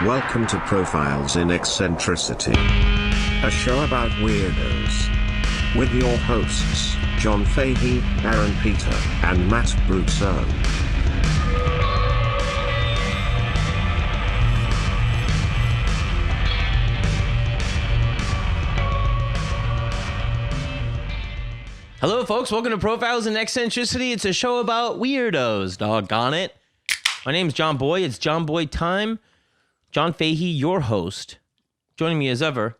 Welcome to Profiles in Eccentricity, a show about weirdos. With your hosts, John Fahey, Aaron Peter, and Matt Brousseau. Hello, folks. Welcome to Profiles in Eccentricity. It's a show about weirdos. Doggone it. My name's Johnboy. It's Johnboy time. John Fahey, your host. Joining me as ever.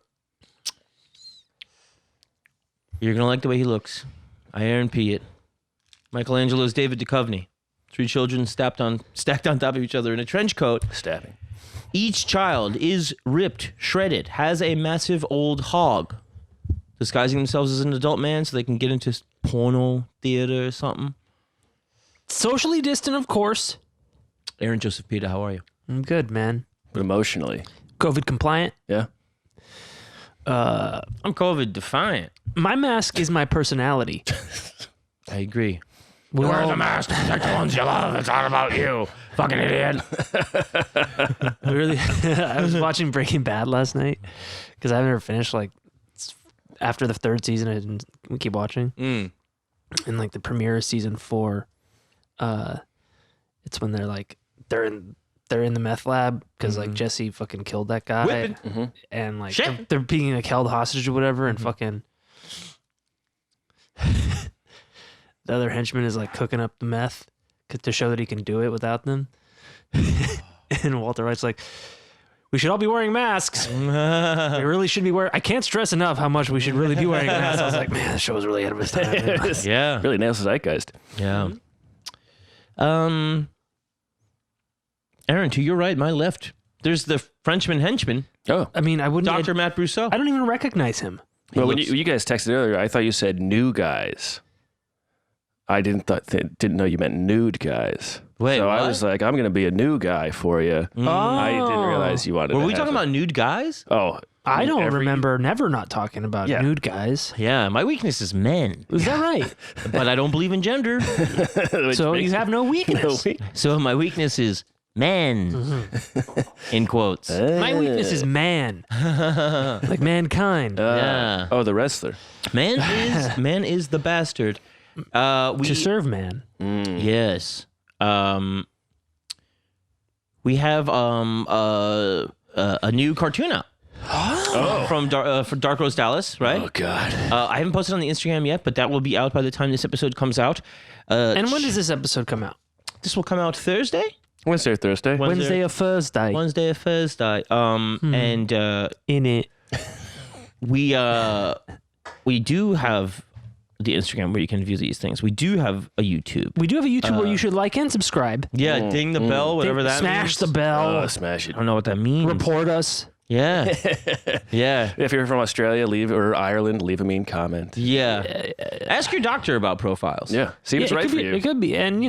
You're going to like the way he looks. I Aaron P. it. Michelangelo's David Duchovny. 3 children stacked on top of each other in a trench coat. Stabbing. Each child is ripped, shredded, has a massive old hog, disguising themselves as an adult man so they can get into porno theater or something. Socially distant, of course. Aaron Joseph Peter, how are you? I'm good, man. But emotionally. COVID compliant. Yeah. I'm COVID defiant. My mask is my personality. I agree. Wear the mask to protect the ones you love. It's all about you. Fucking idiot. Really, I was watching Breaking Bad last night because I've never finished. Like after the 3rd season, I didn't keep watching. And like the premiere of season 4, it's when they're in the meth lab because like Jesse fucking killed that guy, and like they're being like held hostage or whatever, and fucking the other henchman is like cooking up the meth to show that he can do it without them. And Walter White's like, we should all be wearing masks. We really should be wearing. I can't stress enough how much we should really be wearing masks. I was like, man, the show was really ahead of its time. Yeah. Really nails the zeitgeist. Yeah. Aaron, to your right, my left, there's the Frenchman henchman, Oh. I mean, I wouldn't. Dr. Matt Brousseau. I don't even recognize him. Well, when you guys texted earlier, I thought you said new guys. I didn't know you meant nude guys. Wait, so I what? was like, I'm going to be a new guy for you. I didn't realize you wanted Were to we have talking it. about nude guys? Oh. I don't remember never not talking about Yeah. nude guys. Yeah, my weakness is men, Is that right? but I don't believe in gender. So you have no weakness. So my weakness is men, in quotes. My weakness is man, like mankind. Yeah. Oh, the wrestler. Man is the bastard. To serve man. Yes. We have a new cartoon out. From Dark Rose Dallas, right? Oh, God. I haven't posted on the Instagram yet, but that will be out by the time this episode comes out. And when does this episode come out? This will come out Thursday? Wednesday or Thursday. Wednesday or Thursday? Wednesday or Thursday. And In it. we do have the Instagram where you can view these things. We do have a YouTube. We do have a YouTube where you should like and subscribe. Yeah, ding the bell, whatever that Smash means. the bell. Oh, smash it. I don't know what that means. Report us. Yeah. Yeah. If you're from Australia, or Ireland, leave a mean comment. Yeah. Ask your doctor about profiles. Yeah. See if it's it right could for be, you. It could be. And,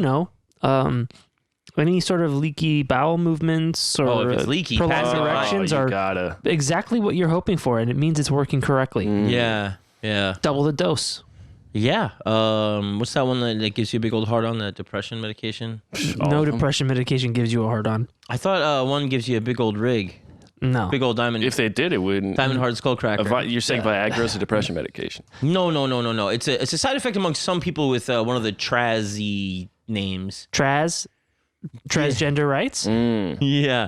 any sort of leaky bowel movements or if it's leaky, prolonged pass it by. erections you are gotta. exactly what you're hoping for, and it means it's working correctly. Yeah. Yeah. Double the dose. Yeah. What's that one that gives you a big old heart on, that depression medication? No depression medication gives you a hard on. I thought one gives you a big old rig. No. Big old diamond. If they did, it wouldn't. Diamond hard skull cracker. You're saying Viagra is a depression medication. No. It's a side effect amongst some people with one of the Trazzy names. Transgender rights? Yeah.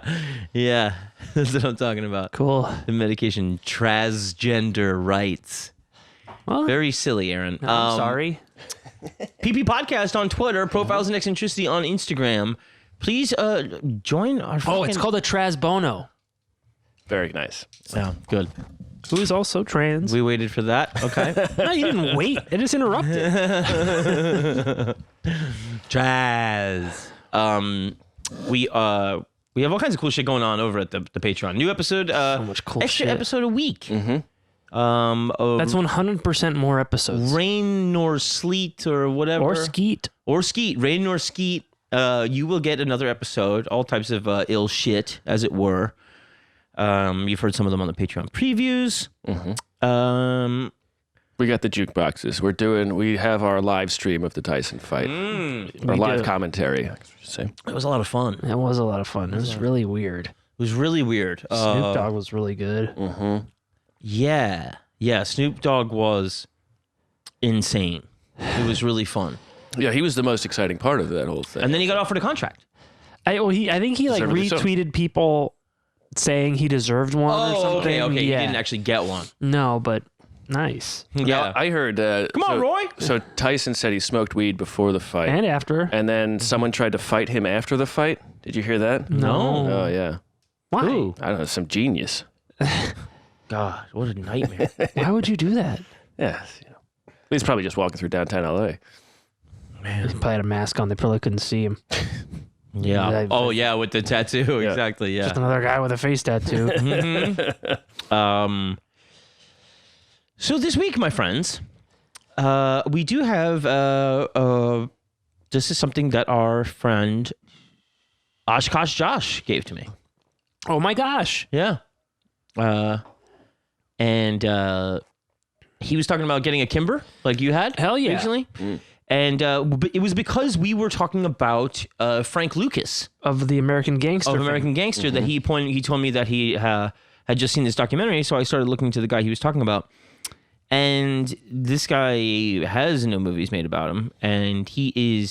That's what I'm talking about. Cool. The medication transgender rights. Well, Very silly, Aaron. I'm sorry. PP Podcast on Twitter, Profiles in Eccentricity on Instagram. Please join our fucking... Oh, it's called a Trasbono. Very nice. Yeah, good. Who is also trans. We waited for that. Okay. No, you didn't wait. It just interrupted. Traz. We have all kinds of cool shit going on over at the Patreon. New episode, So much cool extra shit. episode a week. That's 100% more episodes. Rain nor sleet or whatever. Or skeet. Rain nor skeet. You will get another episode. All types of ill shit, as it were. You've heard some of them on the Patreon previews. We got the jukeboxes. We have our live stream of the Tyson fight. Our live commentary, I should say. It was a lot of fun. It was a lot of fun. It was really weird. was really weird. Snoop Dogg was really good. Yeah. Snoop Dogg was insane. It was really fun. Yeah, he was the most exciting part of that whole thing. And then he got offered a contract. I think he like Deservedly so. retweeted people saying he deserved one or something. Okay. Yeah. He didn't actually get one. No, but nice. Yeah, I heard. Come on, Roy. So Tyson said he smoked weed before the fight, And after. and then someone tried to fight him after the fight. Did you hear that? No. Oh yeah. Why? Ooh. I don't know, some genius. God, what a nightmare. Why would you do that? Yeah. He's probably just walking through downtown LA. He probably had a mask on. They probably couldn't see him. Yeah. Oh, yeah, with the tattoo. Yeah. Exactly, yeah. Just another guy with a face tattoo. So this week, my friends, we do have this is something that our friend Oshkosh Josh gave to me. Oh my gosh. Yeah. And he was talking about getting a Kimber like you had. Hell yeah. Recently. And it was because we were talking about Frank Lucas Of the American Gangster. of fame. American Gangster that he told me that he had just seen this documentary, so I started looking to the guy he was talking about. And this guy has no movies made about him, and he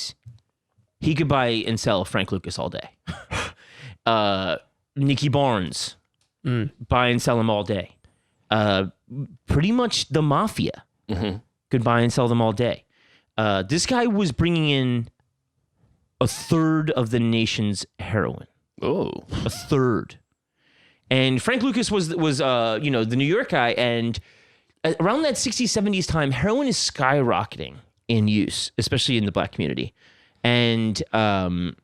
could buy and sell Frank Lucas all day. Nicky Barnes, buy and sell him all day. Pretty much the mafia could buy and sell them all day. This guy was bringing in a third of the nation's heroin. Oh. A third. And Frank Lucas was the New York guy, and around that 60s, 70s time, heroin is skyrocketing in use, especially in the black community. And the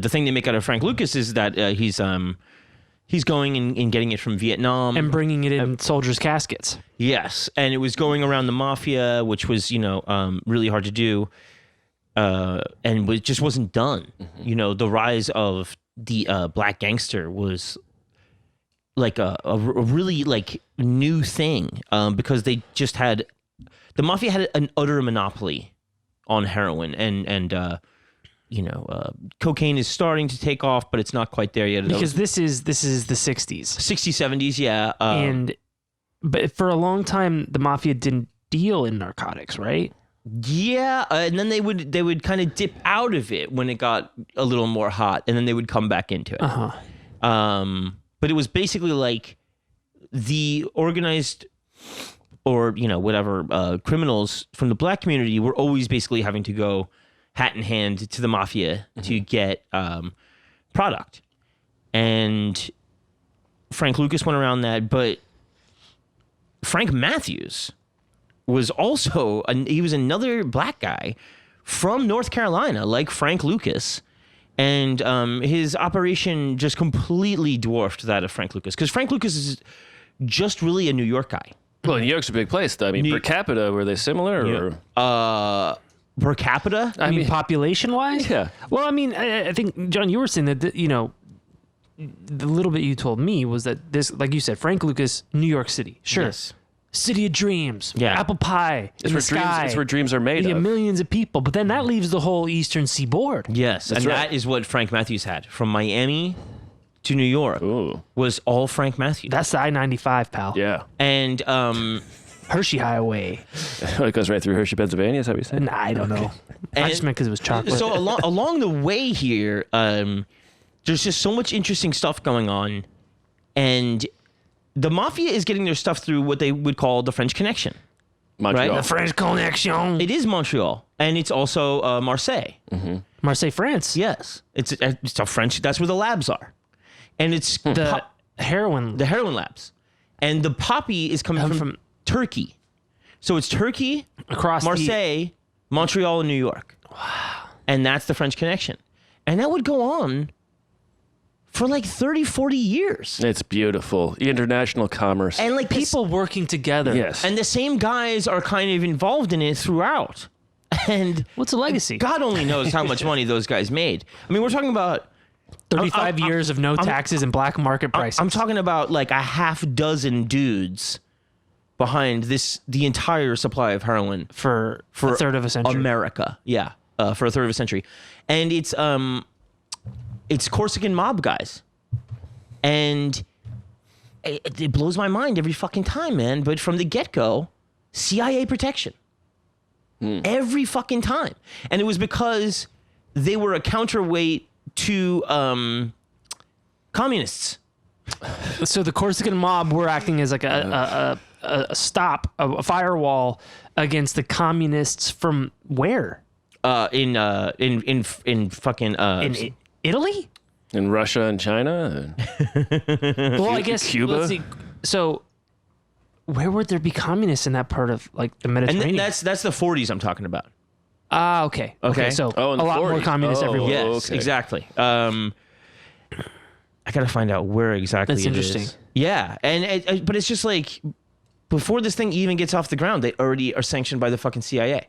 thing they make out of Frank Lucas is that he's going and getting it from Vietnam. And bringing it in soldiers' caskets. Yes, and it was going around the mafia, which was really hard to do, and it just wasn't done. The rise of the black gangster was like a really like new thing because they just had the mafia had an utter monopoly on heroin, and cocaine is starting to take off, but it's not quite there yet. Because this is the 60s. 60s, 70s, yeah. But for a long time, the mafia didn't deal in narcotics, right? Yeah, and then they would kind of dip out of it when it got a little more hot, and then they would come back into it. But it was basically like the organized or whatever criminals from the black community were always basically having to go hat in hand to the mafia to get product, and Frank Lucas went around that, but Frank Matthews was also he was another black guy from North Carolina, like Frank Lucas, and his operation just completely dwarfed that of Frank Lucas, because Frank Lucas is just really a New York guy. Well, New York's a big place, though. I mean, per capita, were they similar? Or? Per capita? I mean, population-wise? Yeah. Well, I mean, I think, John, you were saying that, the little bit you told me was that this, like you said, Frank Lucas, New York City. Sure. Yes. City of dreams. Yeah. Apple pie. It's where dreams are made You of. get millions of people, but then that leaves the whole Eastern Seaboard. Yes, and right. that is what Frank Matthews had. From Miami to New York was all Frank Matthews. That's the I-95, pal. Yeah. And Hershey Highway. It goes right through Hershey, Pennsylvania, is that what you said? Nah, I don't know. I just meant because it was chocolate. so along the way here, there's just so much interesting stuff going on, and the mafia is getting their stuff through what they would call the French Connection. Montreal. Right? The French Connection. It is Montreal, and it's also Marseille. Marseille, France. Yes, it's a French. That's where the labs are, and it's The heroin. the heroin labs, and the poppy is coming from Turkey. So it's Turkey, Across Marseille, Montreal, and New York. Wow. And that's the French Connection. And that would go on for like 30, 40 years. It's beautiful. International commerce. And like people working together. Yes. And the same guys are kind of involved in it throughout. And What's the legacy? God only knows how much money those guys made. I mean, we're talking about 35 years of no taxes and black market prices. I'm talking about like a half dozen dudes behind the entire supply of heroin for a third of a century. America. Yeah, for a third of a century. And it's it's Corsican mob guys, and it blows my mind every fucking time, man. But from the get-go, CIA protection. Every fucking time. And it was because they were a counterweight to communists. So the Corsican mob were acting as like a firewall against the communists from where? In fucking In Italy? In Russia and China? Well, I guess Cuba? Let's see. So where would there be communists in that part of like the and Mediterranean? that's the 40s I'm talking about. Ah, okay. Okay. So Oh, in a the lot more 40s. communists Oh, everywhere. Yes, okay. exactly. I gotta find out where exactly That's it interesting. is. Yeah, and but it's just like before this thing even gets off the ground, they already are sanctioned by the fucking CIA.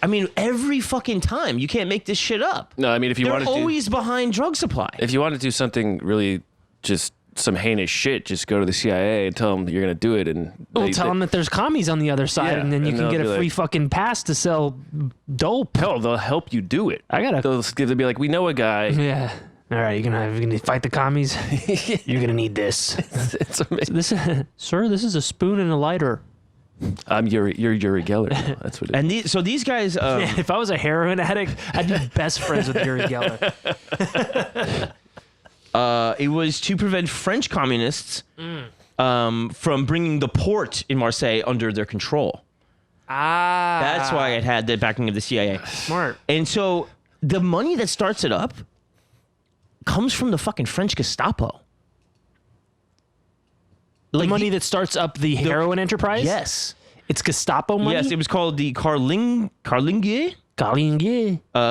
I mean, every fucking time. You can't make this shit up. No, I mean, if you They're want to always behind drug supply. if you want to do something really just some heinous shit, just go to the CIA and tell them you're going to do it. And Well, tell them that there's commies on the other side, Yeah, and then you and can they'll get a be free like- fucking pass to sell dope. hell, they'll help you do it. I gotta. They'll be like, we know a guy. Yeah. All right, you're gonna fight the commies. You're gonna need this. It's amazing. This, sir, this is a spoon and a lighter. You're Yuri Geller. now. That's what it is. And so these guys, If I was a heroin addict, I'd be best friends with Yuri Geller. it was to prevent French communists from bringing the port in Marseille under their control. Ah, That's why it had the backing of the CIA. smart. And so the money that starts it up comes from the fucking French Gestapo. The money that starts up the heroin enterprise. Yes. It's Gestapo money. Yes, it was called the Carlingier,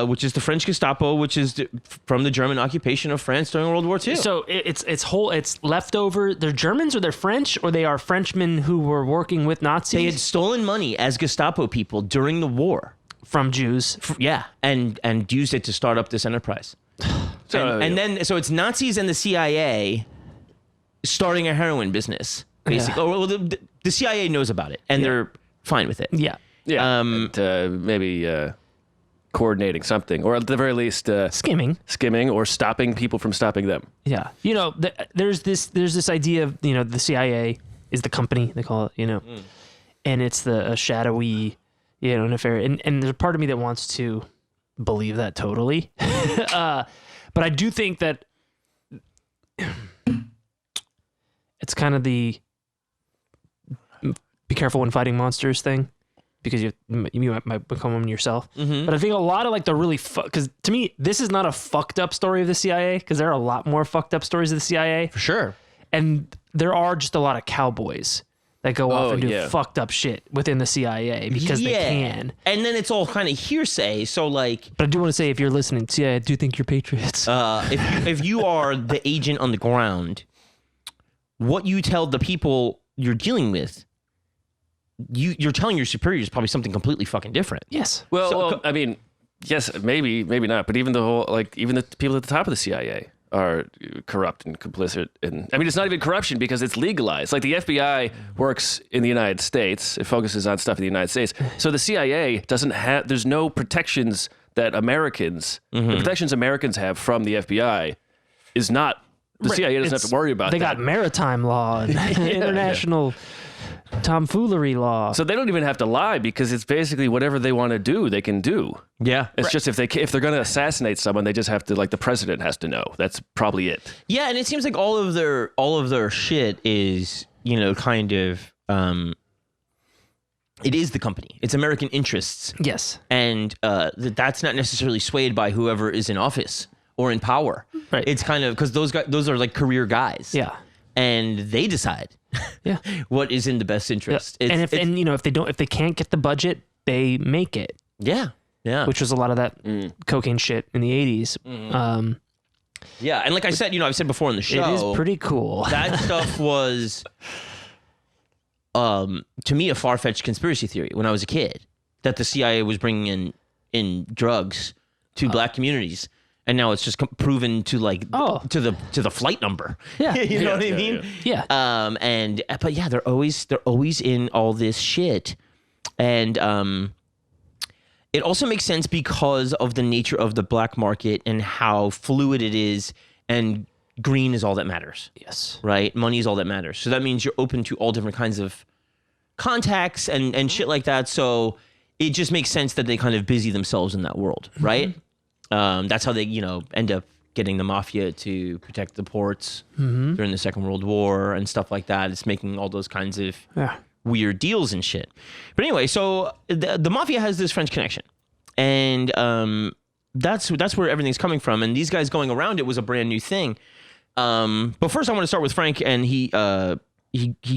which is the French Gestapo, which is from the German occupation of France during World War II. So it's leftover. They're Germans or they're French or they are Frenchmen who were working with Nazis they had stolen money as Gestapo people during the war. from Jews. Yeah, and used it to start up this enterprise. And then it's Nazis and the CIA starting a heroin business, basically. Yeah. Oh, well, the CIA knows about it, and they're fine with it. Yeah. Yeah. And, maybe coordinating something, or at the very least, skimming or stopping people from stopping them. Yeah. You know, there's this idea of, you know, the CIA is the company, they call it, and it's the shadowy, nefarious. And there's a part of me that wants to believe that totally. But I do think that it's kind of the be careful when fighting monsters thing, because you might become one yourself. Mm-hmm. But I think a lot of like the really because to me this is not a fucked up story of the CIA, because there are a lot more fucked up stories of the CIA For sure. and there are just a lot of cowboys that go off and do fucked up shit within the CIA because they can. And then it's all kind of hearsay. So like, But I do want to say, if you're listening, CIA, I do think you're patriots. if you are the agent on the ground, what you tell the people you're dealing with, you're telling your superiors is probably something completely fucking different. Yes. Well, I mean, yes, maybe not, but even the people at the top of the CIA are corrupt and complicit. And I mean, it's not even corruption because it's legalized. Like the FBI works in the United States, it focuses on stuff in the United States. So the CIA doesn't have. There's no protections that the protections Americans have from the FBI is not. The CIA doesn't have to worry about They that. got maritime law and international tomfoolery law. So they don't even have to lie because it's basically whatever they want to do, they can do. Yeah. It's just if they're going to assassinate someone, they just have to, like, the president has to know. That's probably it. Yeah, and it seems like all of their shit is, kind of it is the company. It's American interests. Yes. And that's not necessarily swayed by whoever is in office or in power. Right. It's kind of because those are like career guys. Yeah. And they decide Yeah. what is in the best interest. And if they can't get the budget, they make it. Yeah. Yeah. Which was a lot of that cocaine shit in the 80s. Yeah, and like I said, I've said before in the show, It is pretty cool. that stuff was, to me, a far-fetched conspiracy theory when I was a kid, that the CIA was bringing in drugs to black communities, and now it's just proven to to the flight number. Yeah. You know what I mean? Yeah. But yeah, they're always in all this shit, and it also makes sense because of the nature of the black market and how fluid it is, and green is all that matters. Yes. Right? Money is all that matters. So that means you're open to all different kinds of contacts and shit like that. So it just makes sense that they kind of busy themselves in that world, right? That's how they, end up getting the mafia to protect the ports during the Second World War and stuff like that. It's making all those kinds of weird deals and shit. But anyway, so the mafia has this French connection, and that's where everything's coming from. And these guys going around it was a brand new thing. But first, I want to start with Frank, and he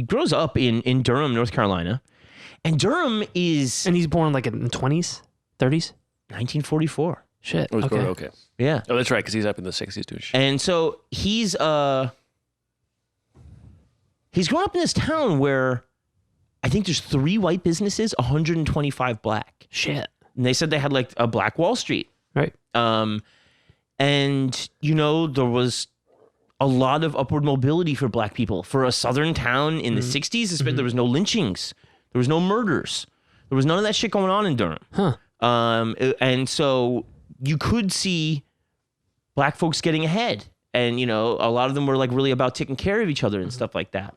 grows up in Durham, North Carolina, and Durham is, And he's born like in the 20s, 30s. 1944. Shit. It was Okay. okay. Yeah. Oh, that's right, because he's up in the 60s doing shit. And so he's grown up in this town where I think there's 3 white businesses, 125 black. Shit. And they said they had like a Black Wall Street. Right. And there was a lot of upward mobility for black people. For a southern town in the 60s, there was no lynchings. There was no murders. There was none of that shit going on in Durham. Huh. And so you could see black folks getting ahead. And, a lot of them were like really about taking care of each other and stuff like that.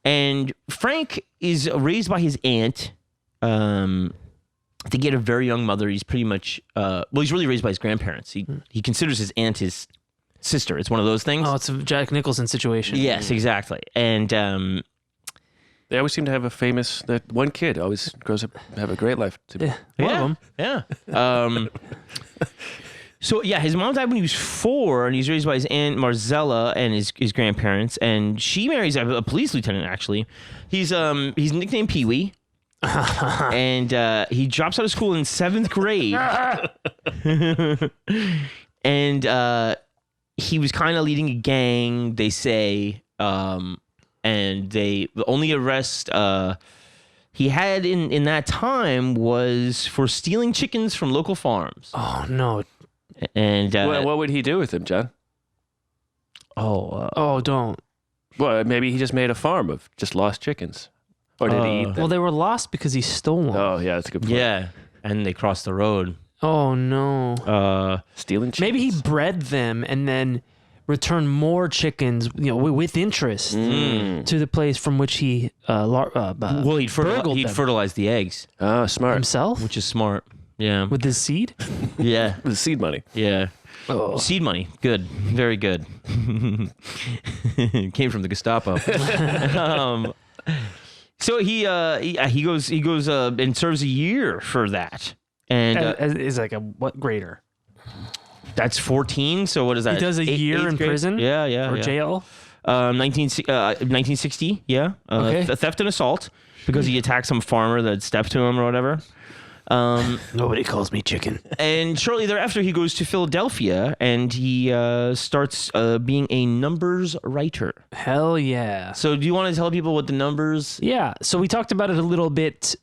And Frank is raised by his aunt. I think he had a very young mother. He's pretty much, he's really raised by his grandparents. He considers his aunt his sister. It's one of those things. Oh, it's a Jack Nicholson situation. Yes, exactly. And They always seem to have that one kid always grows up have a great life. Yeah. One of them. Yeah. So yeah, his mom died when he was 4, and he's raised by his aunt Marcella and his grandparents. And she marries a police lieutenant. Actually, he's nicknamed Pee Wee, and he drops out of school in 7th grade. And he was kind of leading a gang, they say, and the only arrest he had in that time was for stealing chickens from local farms. Oh, no. And what would he do with them, John? Oh, don't. Well, maybe he just made a farm of just lost chickens. Or did he eat them? Well, they were lost because he stole them. Oh, yeah, that's a good point. yeah, and they crossed the road. Oh, no. Stealing chickens. Maybe he bred them and then returned more chickens, with interest to the place from which he Well, he'd burgled them. fertilize the eggs, Oh, smart. himself which is smart. Yeah, with his seed. yeah, With seed money. yeah. Oh. Seed money, good, very good. Came from the Gestapo. So he goes and serves a year for that, and Is like a what grader? that's 14. So what is that? He does a year in grade? prison? Yeah, Or jail? 1960. Yeah. Okay. Theft and assault because he attacked some farmer that stepped to him or whatever. Nobody calls me chicken. And shortly thereafter, he goes to Philadelphia and he starts being a numbers writer. Hell yeah. So do you want to tell people what the numbers? Yeah. So we talked about it a little bit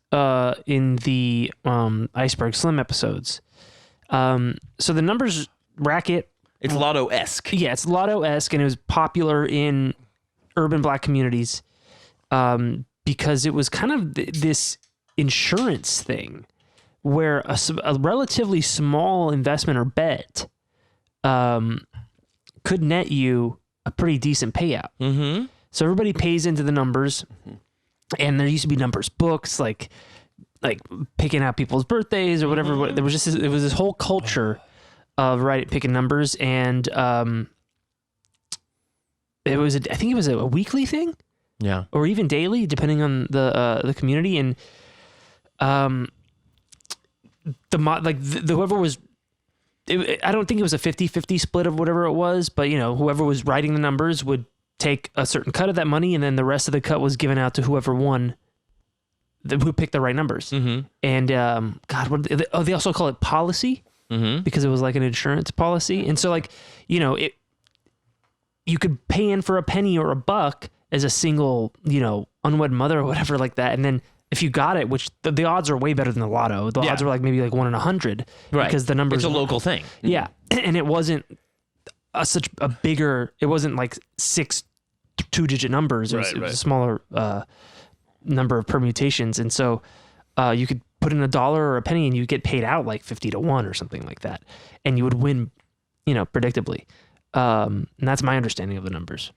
in the Iceberg Slim episodes. So the numbers racket. It's Lotto-esque. Yeah, it's Lotto-esque, and it was popular in urban black communities because it was kind of this insurance thing where a relatively small investment or bet could net you a pretty decent payout. Mm-hmm. So everybody pays into the numbers, and there used to be numbers books, like picking out people's birthdays or whatever. There was just it was this whole culture of picking numbers, and it was I think it was a weekly thing, Yeah. or even daily, depending on the community. And whoever was, I don't think it was a 50-50 split of whatever it was, but whoever was writing the numbers would take a certain cut of that money, and then the rest of the cut was given out to whoever won, who picked the right numbers. Mm-hmm. And they also call it policy. Mm-hmm. Because it was like an insurance policy. And so you could pay in for a penny or a buck as a single, unwed mother or whatever like that. And then if you got it, which the odds are way better than the lotto. The odds are like maybe like 1 in 100. Right. Because the numbers. It's a local thing. Yeah. And it wasn't such a bigger, it wasn't like 6 two-digit numbers. It was a smaller number of permutations. And so you could put in $1 or a penny and you get paid out like 50 to 1 or something like that. And you would win, predictably. And that's my understanding of the numbers.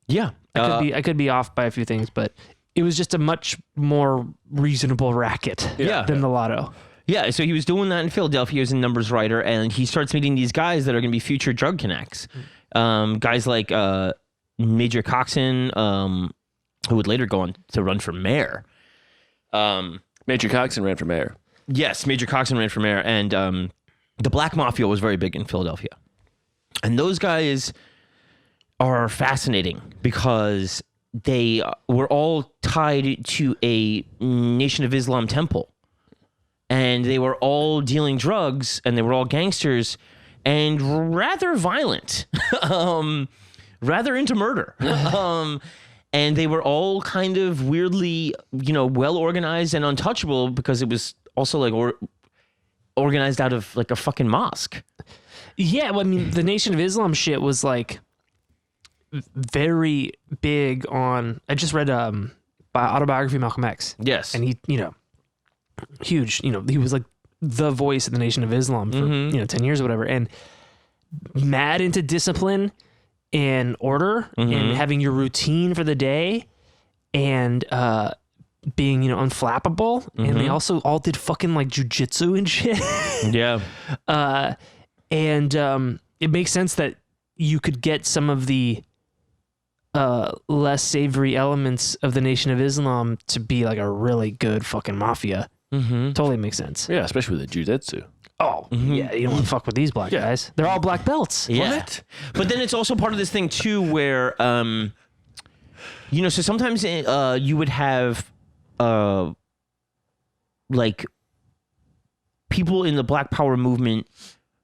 Yeah. I could be off by a few things, but it was just a much more reasonable racket than the lotto. Yeah, so he was doing that in Philadelphia. He was a numbers writer, and he starts meeting these guys that are going to be future drug connects. Guys like Major Coxon, who would later go on to run for mayor. Major Coxon ran for mayor. Yes, Major Coxon ran for mayor, and the black mafia was very big in Philadelphia. And those guys are fascinating because they were all tied to a Nation of Islam temple. And they were all dealing drugs, and they were all gangsters, and rather violent, rather into murder. And they were all kind of weirdly, well organized and untouchable because it was also like organized out of like a fucking mosque. Yeah, well, I mean, the Nation of Islam shit was like very big on. I just read autobiography of Malcolm X. Yes, and he, huge. He was like the voice of the Nation of Islam for 10 years or whatever, and mad into discipline and order and having your routine for the day and being unflappable. And they also all did fucking like jujitsu and shit. Yeah. And it makes sense that you could get some of the less savory elements of the Nation of Islam to be like a really good fucking mafia. Totally makes sense. Yeah, especially with the jujitsu. Oh, yeah, you don't want to fuck with these black guys. They're all black belts. Yeah. What? But then it's also part of this thing too where, so sometimes you would have like people in the Black Power movement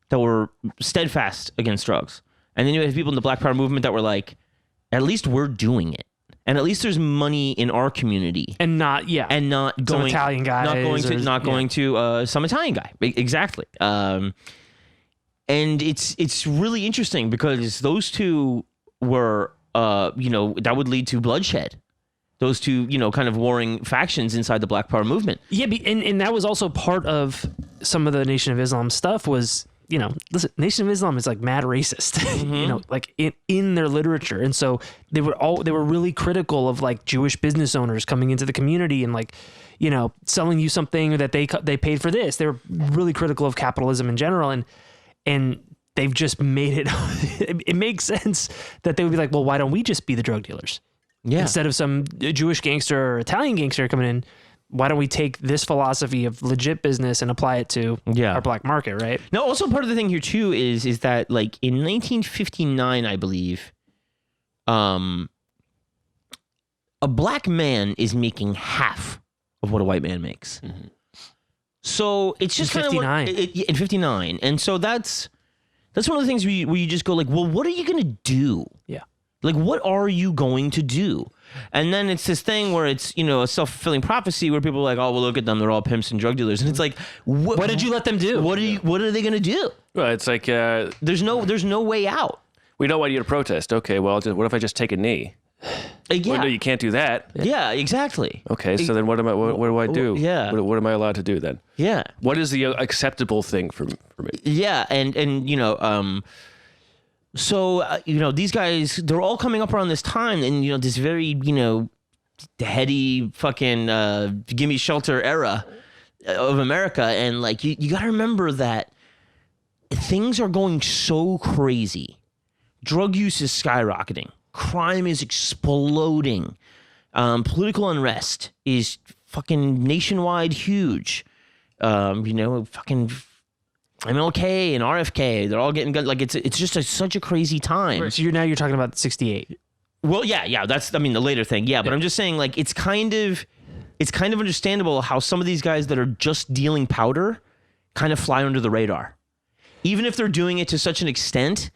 that were steadfast against drugs. And then you have people in the Black Power movement that were like, at least we're doing it. And at least there's money in our community, And not going Italian guys, not going to some Italian guy. Exactly. And it's really interesting because those two were that would lead to bloodshed. Those two, kind of warring factions inside the Black Power movement. Yeah, and that was also part of some of the Nation of Islam stuff was, listen, Nation of Islam is like mad racist, like in their literature. And so they were really critical of like Jewish business owners coming into the community and like, selling you something that they paid for this. They were really critical of capitalism in general. And they've just made it, it makes sense that they would be like, well, why don't we just be the drug dealers? Yeah. Instead of some Jewish gangster or Italian gangster coming in, why don't we take this philosophy of legit business and apply it to our black market, right? Now, also part of the thing here too is that like in 1959, I believe, a black man is making half of what a white man makes. So it's just kind of in 59, and so that's one of the things where you just go like, well, what are you gonna do? Yeah. Like, what are you going to do? And then it's this thing where it's, a self-fulfilling prophecy where people are like, oh, well, look at them. They're all pimps and drug dealers. And it's like, what did you let them do? What are they going to do? Well, it's like... there's no way out. We don't want you to protest. Okay, well, what if I just take a knee? Yeah. Well, no, you can't do that. Yeah, exactly. Okay, so then what do I do? Yeah. What am I allowed to do then? Yeah. What is the acceptable thing for me? Yeah, and so, these guys, they're all coming up around this time and, this very, heady fucking gimme shelter era of America. And, like, you got to remember that things are going so crazy. Drug use is skyrocketing. Crime is exploding. Political unrest is fucking nationwide huge. Fucking... MLK and RFK, they're all getting guns. Like it's just such a crazy time. Right, so you're talking about 68. Well, yeah. That's the later thing. Yeah, but I'm just saying like it's kind of understandable how some of these guys that are just dealing powder kind of fly under the radar, even if they're doing it to such an extent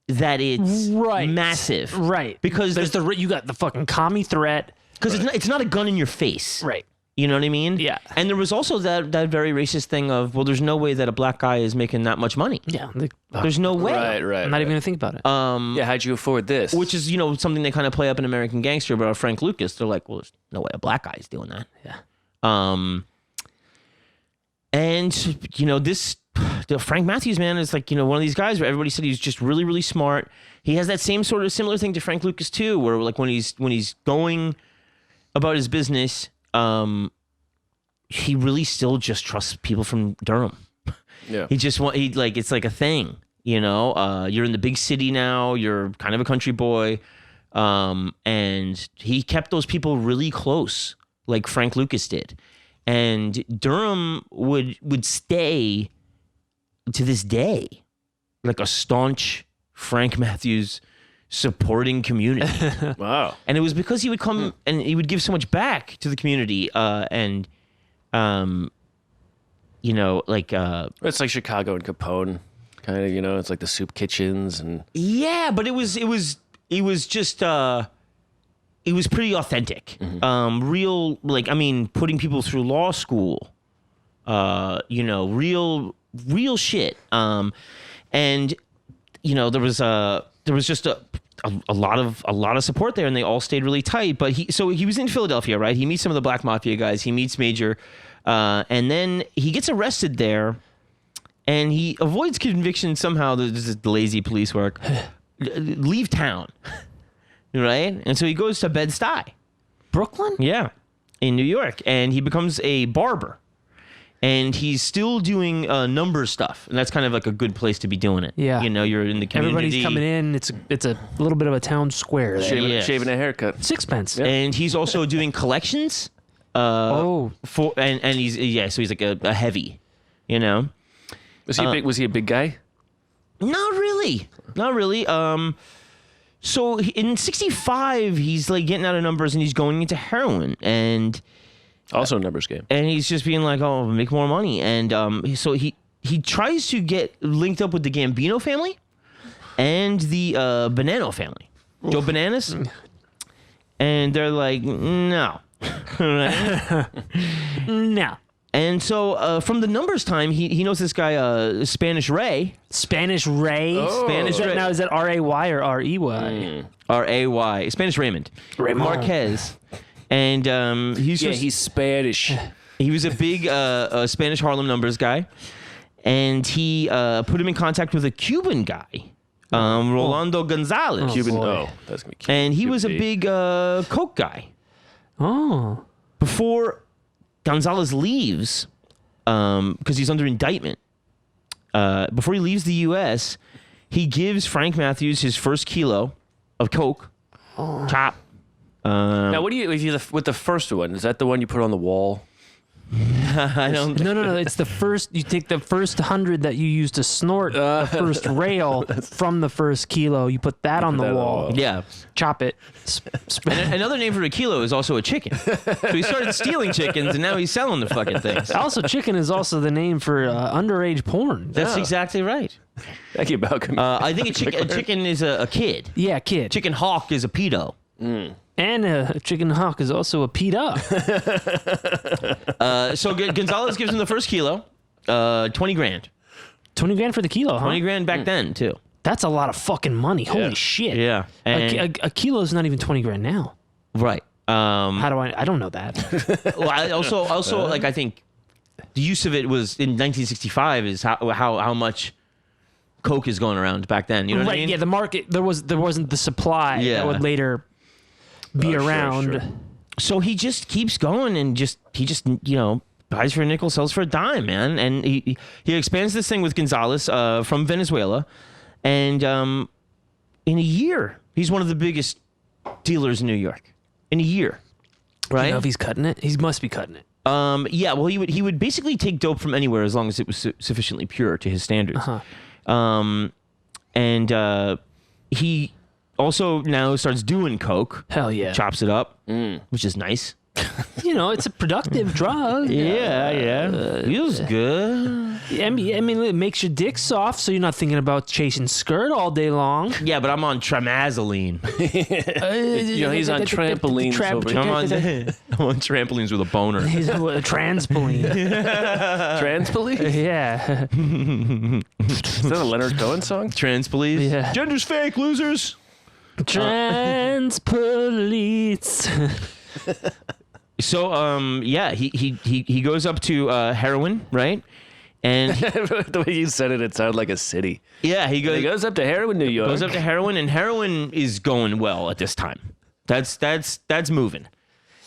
that it's massive. Right. Because you got the fucking commie threat. Because it's not a gun in your face. Right. You know what I mean? Yeah. And there was also that very racist thing of, well, there's no way that a black guy is making that much money. Yeah. There's no way. Right. I'm not even going to think about it. Yeah, how'd you afford this? Which is, something they kind of play up in American Gangster about Frank Lucas. They're like, well, there's no way a black guy is doing that. Yeah. And, you know, the Frank Matthews, man, is like, you know, one of these guys where everybody said he's just really, really smart. He has that same sort of similar thing to Frank Lucas too, where like when he's going about his business, he really still just trusts people from Durham. Yeah. It's like a thing, you know. You're in the big city now. You're kind of a country boy, and he kept those people really close, like Frank Lucas did. And Durham would stay to this day like a staunch Frank Matthews supporting community. Wow. And it was because he would come and he would give so much back to the community, and you know, like It's like Chicago and Capone, kind of. You know, it's like the soup kitchens and. yeah, but it was just it was pretty authentic. Real, like, I mean, putting people through law school, you know, real shit. And you know, there was just a lot of support there, and they all stayed really tight. But he was in Philadelphia, right? He meets some of the black mafia guys. He meets Major, and then he gets arrested there, and he avoids conviction somehow. This is lazy police work. Leave town. Right? And so he goes to Bed-Stuy. Brooklyn? Yeah. In New York. And he becomes a barber. And he's still doing number stuff. And that's kind of like a good place to be doing it. Yeah. You know, you're in the community. Everybody's coming in. It's a little bit of a town square there. Yes. Shaving a haircut. Sixpence. And he's also doing collections. Oh. And he's so he's like a heavy, you know? Was he a big guy? Not really. So in 65, he's like getting out of numbers and he's going into heroin, and Also a numbers game. and he's just being like, oh, make more money. And so he tries to get linked up with the Gambino family and the Bonanno family, Joe Bananas, and they're like, no. No. And so from the numbers time, he knows this guy, Spanish Ray. Spanish Ray? Spanish Ray. Now, is that R-A-Y or R-E-Y? R-A-Y. Spanish Raymond. Marquez. And He's Spanish. he was a big Spanish Harlem numbers guy. And he put him in contact with a Cuban guy, Rolando Gonzalez. Cuban. boy. Oh, that's gonna be cute. And he was a big coke guy. Oh. Before Gonzalez leaves, because he's under indictment, before he leaves the U.S., he gives Frank Matthews his first kilo of coke. Chop. Now, what do you with the first one? Is that the one you put on the wall? I don't. No. It's the first. You take the first 100 that you use to snort the first rail from the first kilo. You put that on the wall. Yeah. Chop it. Another name for a kilo is also a chicken. So he started stealing chickens, and now he's selling the fucking things. Also, chicken is also the name for underage porn. That's exactly right. Thank you, Malcolm. I think a chicken is a kid. Yeah, kid. Chicken hawk is a pedo. And a chicken hawk is also a peed up. So Gonzalez gives him the first kilo, 20 grand. 20 grand for the kilo, huh? 20 grand back then, too. That's a lot of fucking money. Holy shit. Yeah. A kilo is not even 20 grand now. Right. How do I don't know that. Well, I also like, I think the use of it was in 1965 is how much coke is going around back then. You know what I mean? Yeah, the market, there wasn't the supply that would later be around. Sure. So he just keeps going and he just you know, buys for a nickel, sells for a dime, man. And he expands this thing with Gonzalez from Venezuela, and in a year he's one of the biggest dealers in New York. In a year, right? You know if he's cutting it? He must be cutting it. Yeah. Well, he would basically take dope from anywhere as long as it was sufficiently pure to his standards. And he also now starts doing coke. Hell yeah. Chops it up, which is nice. You know, it's a productive drug. Yeah. Feels good. I mean, it makes your dick soft, so you're not thinking about chasing skirt all day long. Yeah, but I'm on tramazoline. You know, he's on trampolines over here. I'm on trampolines with a boner. He's a transpoline. Transpolice? Yeah. Is that a Leonard Cohen song? Transpolice? Yeah. Gender's fake, losers. Transpolice. So yeah, he goes up to heroin, right? And The way you said it, it sounded like a city. yeah, he Goes up to heroin, New York. goes up to heroin, and heroin is going well at this time. That's moving.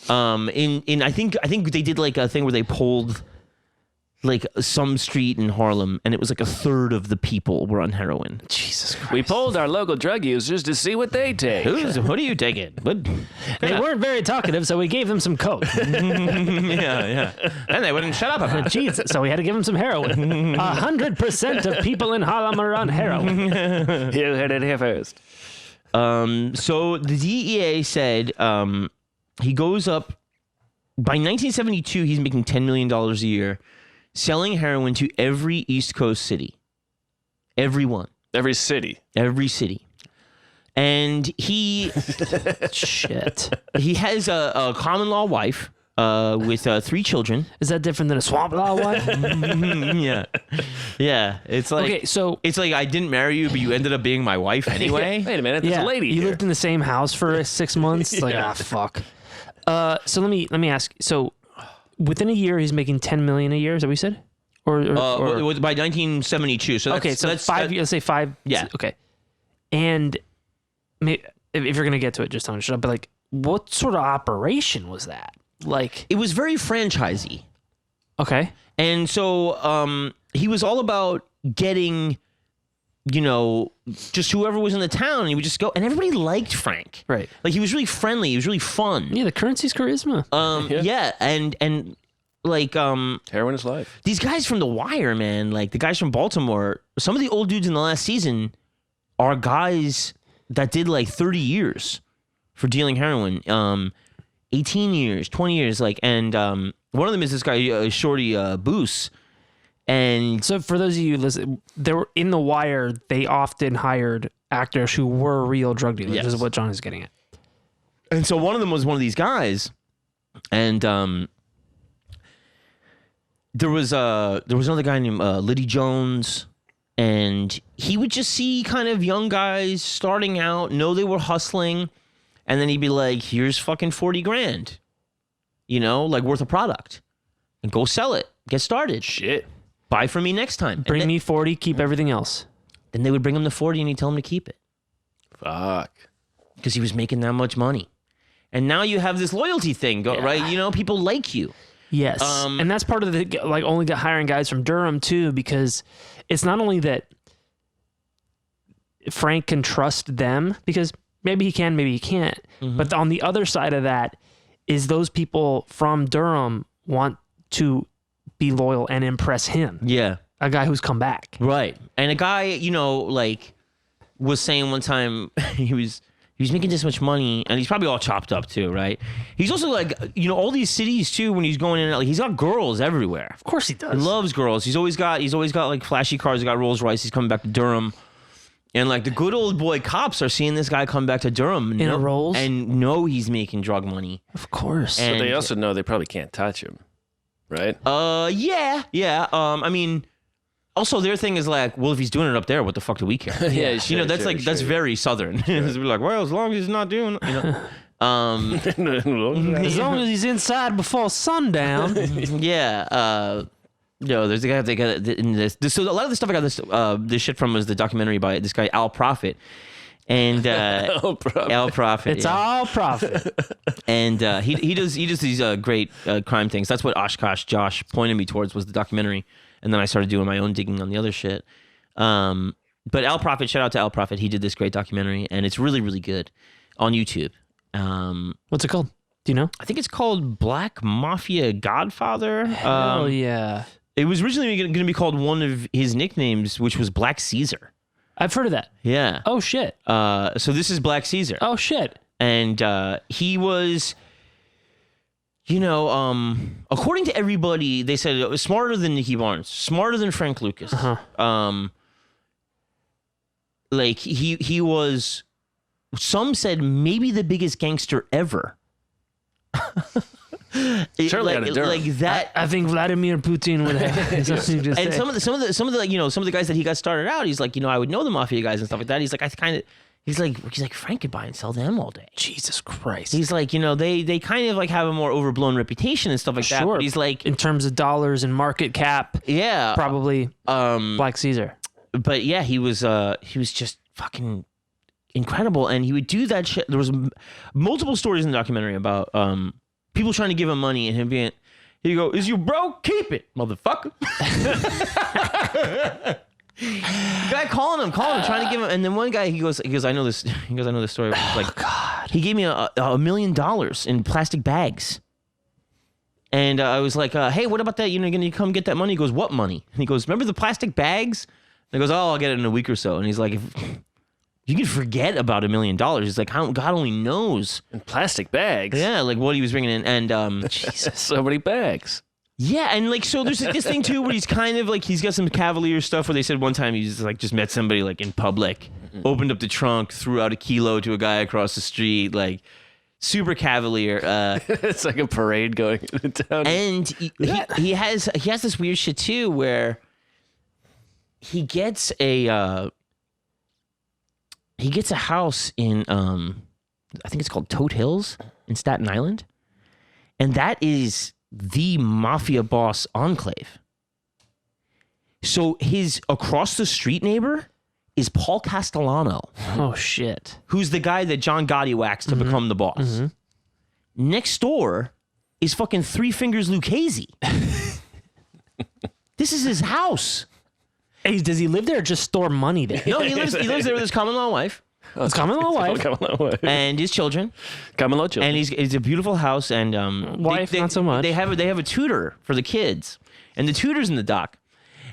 I think they did like a thing where they pulled like some street in Harlem, and it was like a third of the people were on heroin. Jesus Christ. We polled our local drug users to see what they take. What do you take it? What? They weren't very talkative, so we gave them some coke. Yeah. And they wouldn't shut up about it. Jesus, so we had to give them some heroin. 100% of people in Harlem are on heroin. You heard it here first. So the DEA said he goes up. By 1972, he's making $10 million a year, selling heroin to every East Coast city. Everyone. Every city. Every city. And he he has a common law wife with 3 children. Is that different than a swamp law wife? Yeah. It's like Okay, so it's like I didn't marry you, but you ended up being my wife anyway. Wait a minute, there's a lady you here. lived in the same house for 6 months. Like, fuck. So let me ask. So within a year, he's making $10 million a year. Is that what you said? Or By 1972. So that's, okay, so that's 5 years. Let's say 5. Yeah. Okay. And if you're gonna get to it, just tell me. Shut up. But like, what sort of operation was that? Like, it was very franchisey. okay. And so he was all about getting, just whoever was in the town, and he would just go, and everybody liked Frank. Right. Like, he was really friendly. He was really fun. Yeah, the currency's charisma. Yeah. And like, Heroin is life. these guys from The Wire, man, like the guys from Baltimore, some of the old dudes in the last season are guys that did like 30 years for dealing heroin. 18 years, 20 years, like, and one of them is this guy, Shorty Boos. And So for those of you listen, they were in The Wire. They often hired actors who were real drug dealers. Yes. This is what John is getting at. And so one of them was one of these guys, and there was another guy named Liddy Jones, and he would just see kind of young guys starting out, know they were hustling, and then he'd be like, "Here's fucking 40 grand, like worth a product, and go sell it, get started, Shit. buy from me next time." Bring me 40, keep everything else. Then they would bring him the 40, and he'd tell him to keep it Fuck. because he was making that much money. And now you have this loyalty thing, right? People like you. Yes, and that's part of the like only hiring guys from Durham too, because it's not only that Frank can trust them, because maybe he can, maybe he can't. But on the other side of that is those people from Durham want to be loyal and impress him. Yeah. A guy who's come back. Right. And a guy, like, was saying one time he was making this much money, and he's probably all chopped up too, right? He's also like, all these cities too, when he's going in, like, he's got girls everywhere. Of course he does. He loves girls. He's always got like flashy cars. He's got Rolls Royce. He's coming back to Durham. And like the good old boy cops are seeing this guy come back to Durham In a Rolls? and know he's making drug money. Of course. And But they also know they probably can't touch him, right? yeah. I mean, also their thing is like, well, if he's doing it up there, what the fuck do we care? Yeah, sure, that's sure, that's sure. very Southern. It's like, well, as long as he's not doing, as long as he's inside before sundown. yeah. There's a guy they got in this. So a lot of the stuff I got this shit from was the documentary by this guy Al Prophet, and Al Prophet. It's all profit. And he does these great crime things. That's what Oshkosh Josh pointed me towards, was the documentary, and then I started doing my own digging on the other shit. But Al Prophet, shout out to Al Prophet, he did this great documentary, and it's really, really good on YouTube. What's it called? Do you know? I think it's called Black Mafia Godfather. Oh yeah. It was originally going to be called one of his nicknames, which was Black Caesar. I've heard of that. Yeah. Oh shit. So this is Black Caesar. Oh shit. And he was, according to everybody, they said it was smarter than Nicky Barnes, smarter than Frank Lucas. Like he was, some said maybe the biggest gangster ever. Certainly out of Durham. Like that. I think Vladimir Putin would have something to say. And some of the guys that he got started out, he's like, I would know the mafia guys and stuff like that. He's like, I kind of, He's like Frank could buy and sell them all day. Jesus Christ. He's like, they kind of like have a more overblown reputation and stuff like that. Sure. But he's like, in terms of dollars and market cap, yeah, probably Black Caesar. But yeah, he was just fucking incredible, and he would do that shit. There was multiple stories in the documentary about people trying to give him money and him being, he'd go, "Is you broke? Keep it, motherfucker." Guy calling him, trying to give him, and then one guy he goes, I know this. He goes, I know this story. Like, God. He gave me $1 million in plastic bags, and I was like, hey, what about that? You're gonna come get that money? He goes, what money? And he goes, remember the plastic bags? And he goes, oh, I'll get it in a week or so. And he's like, if you can forget about $1 million. He's like, God only knows. In plastic bags. Yeah, like what he was bringing in, and Jesus, so many bags. yeah, and like so there's this thing too where he's kind of like he's got some cavalier stuff where they said one time he's like just met somebody like in public, opened up the trunk, threw out a kilo to a guy across the street, like super cavalier. It's like a parade going into town. And he has this weird shit too where he gets a house in I think it's called Toad Hills in Staten Island, and that is the mafia boss enclave. So his across the street neighbor is Paul Castellano, Oh shit. who's the guy that John Gotti waxed to become the boss. Next door is fucking Three Fingers Lucchese. This is his house. Hey, does he live there or just store money there? No, he lives there with his common law wife It's common law wife. and his children. Common law children. And it's a beautiful house, and Wife, not so much. They have a tutor for the kids, and the tutor's in the doc.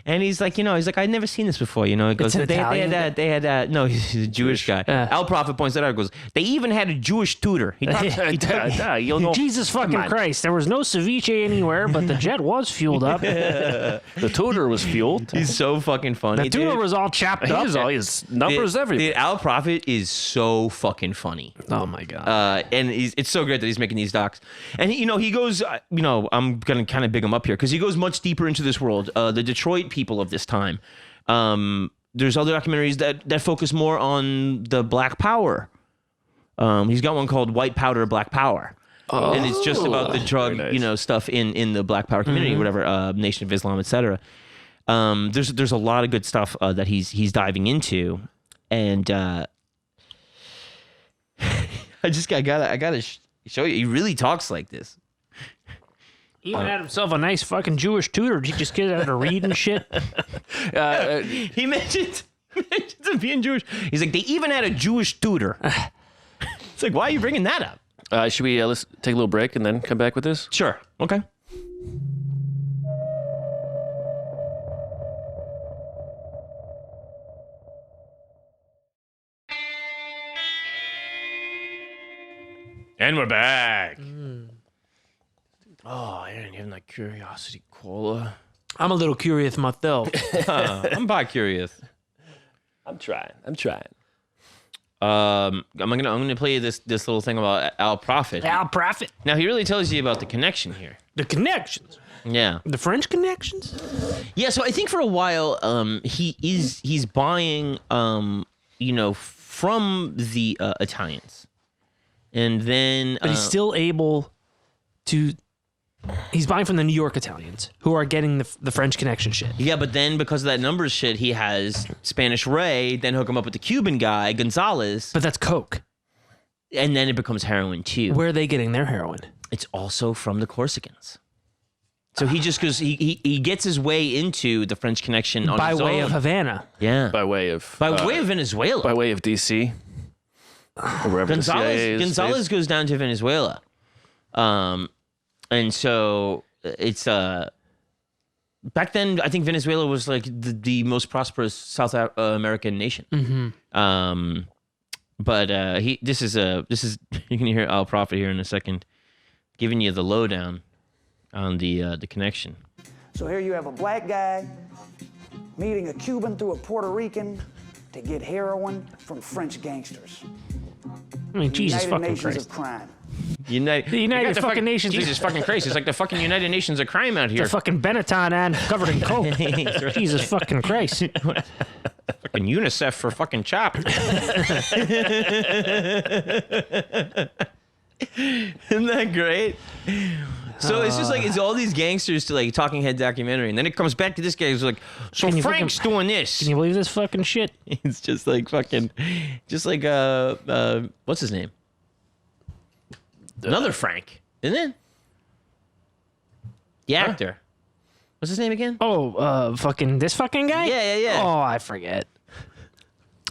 And he's like, I'd never seen this before. He goes, It's Italian? they had no, he's a Jewish guy. Al Prophet points that out. He goes, they even had a Jewish tutor. He took, Jesus fucking Christ. There was no ceviche anywhere, but the jet was fueled up. the tutor was fueled. he's so fucking funny. The tutor was all chapped up. He's all his numbers everywhere. Al Prophet is so fucking funny. Oh my God. And it's so great that he's making these docs. And he goes, I'm gonna kind of big him up here because he goes much deeper into this world. The Detroit people of this time. There's other documentaries that focus more on the Black Power. He's got one called White Powder, Black Power. And it's just about the drug, nice. Stuff in the Black Power community, whatever, Nation of Islam, etc. There's a lot of good stuff that he's diving into, and I gotta show you. He really talks like this. He even had himself a nice fucking Jewish tutor. Did you just get out to read and shit? He mentioned him being Jewish. He's like, they even had a Jewish tutor. It's like, why are you bringing that up? Should we let's take a little break and then come back with this? Sure. Okay. And we're back. Oh, I didn't have that curiosity cola. I'm a little curious myself. I'm bi-curious. I'm trying. I'm gonna play you this little thing about Al Prophet. Al Prophet. Now he really tells you about the connection here. The connections. Yeah. The French connections? Yeah, so I think for a while, he's buying, from the Italians, and then But he's still able to. He's buying from the New York Italians who are getting the French connection shit. yeah, but then because of that numbers shit, he has Spanish Ray, then hook him up with the Cuban guy Gonzalez, But that's coke. and then it becomes heroin too. Where are they getting their heroin? It's also from the Corsicans. So he just goes, he gets his way into the French connection on By his way own. of Havana. Yeah, By way of way of Venezuela. by way of DC. Or wherever the CIA is Gonzalez based. goes down to Venezuela, and so it's back then. I think Venezuela was like the most prosperous South American nation. Mm-hmm. But this is you're gonna hear Al Prophet here in a second, giving you the lowdown on the connection. So here you have a black guy meeting a Cuban through a Puerto Rican to get heroin from French gangsters. I mean, Jesus United fucking Nations Christ. of crime. The United You got the fucking Nations. Jesus fucking Christ! It's like the fucking United Nations of crime out here. The fucking Benetton ad covered in coke. Jesus fucking Christ. And UNICEF for fucking Chopped. Isn't that great? So it's just like, it's all these gangsters to like Talking Head documentary. And then it comes back to this guy who's like, so Can you Frank's fucking- doing this. Can you believe this fucking shit? It's just like fucking, just like, what's his name? Another Frank, isn't it? The actor. What's his name again? Oh, fucking this fucking guy? Yeah. Oh, I forget.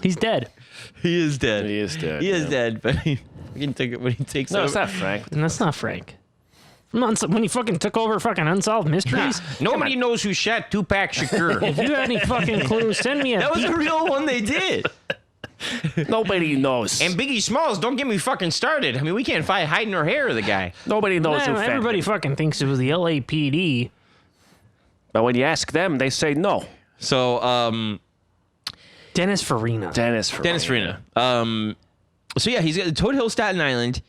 He's dead. He is dead. He is dead. He is yeah. dead, but he takes No, over. it's not Frank. And that's not Frank. When he fucking took over fucking Unsolved Mysteries. Nobody knows who shot Tupac Shakur. If you have any fucking clues, send me a. That was a real one they did. Nobody knows. And Biggie Smalls, don't get me fucking started. I mean, we can't find hiding our hair of the guy. Nobody knows who fed Everybody him. fucking thinks it was the LAPD. But when you ask them, they say no. So, Dennis Farina. Dennis Farina. So yeah, he's got Toad Hill, Staten Island,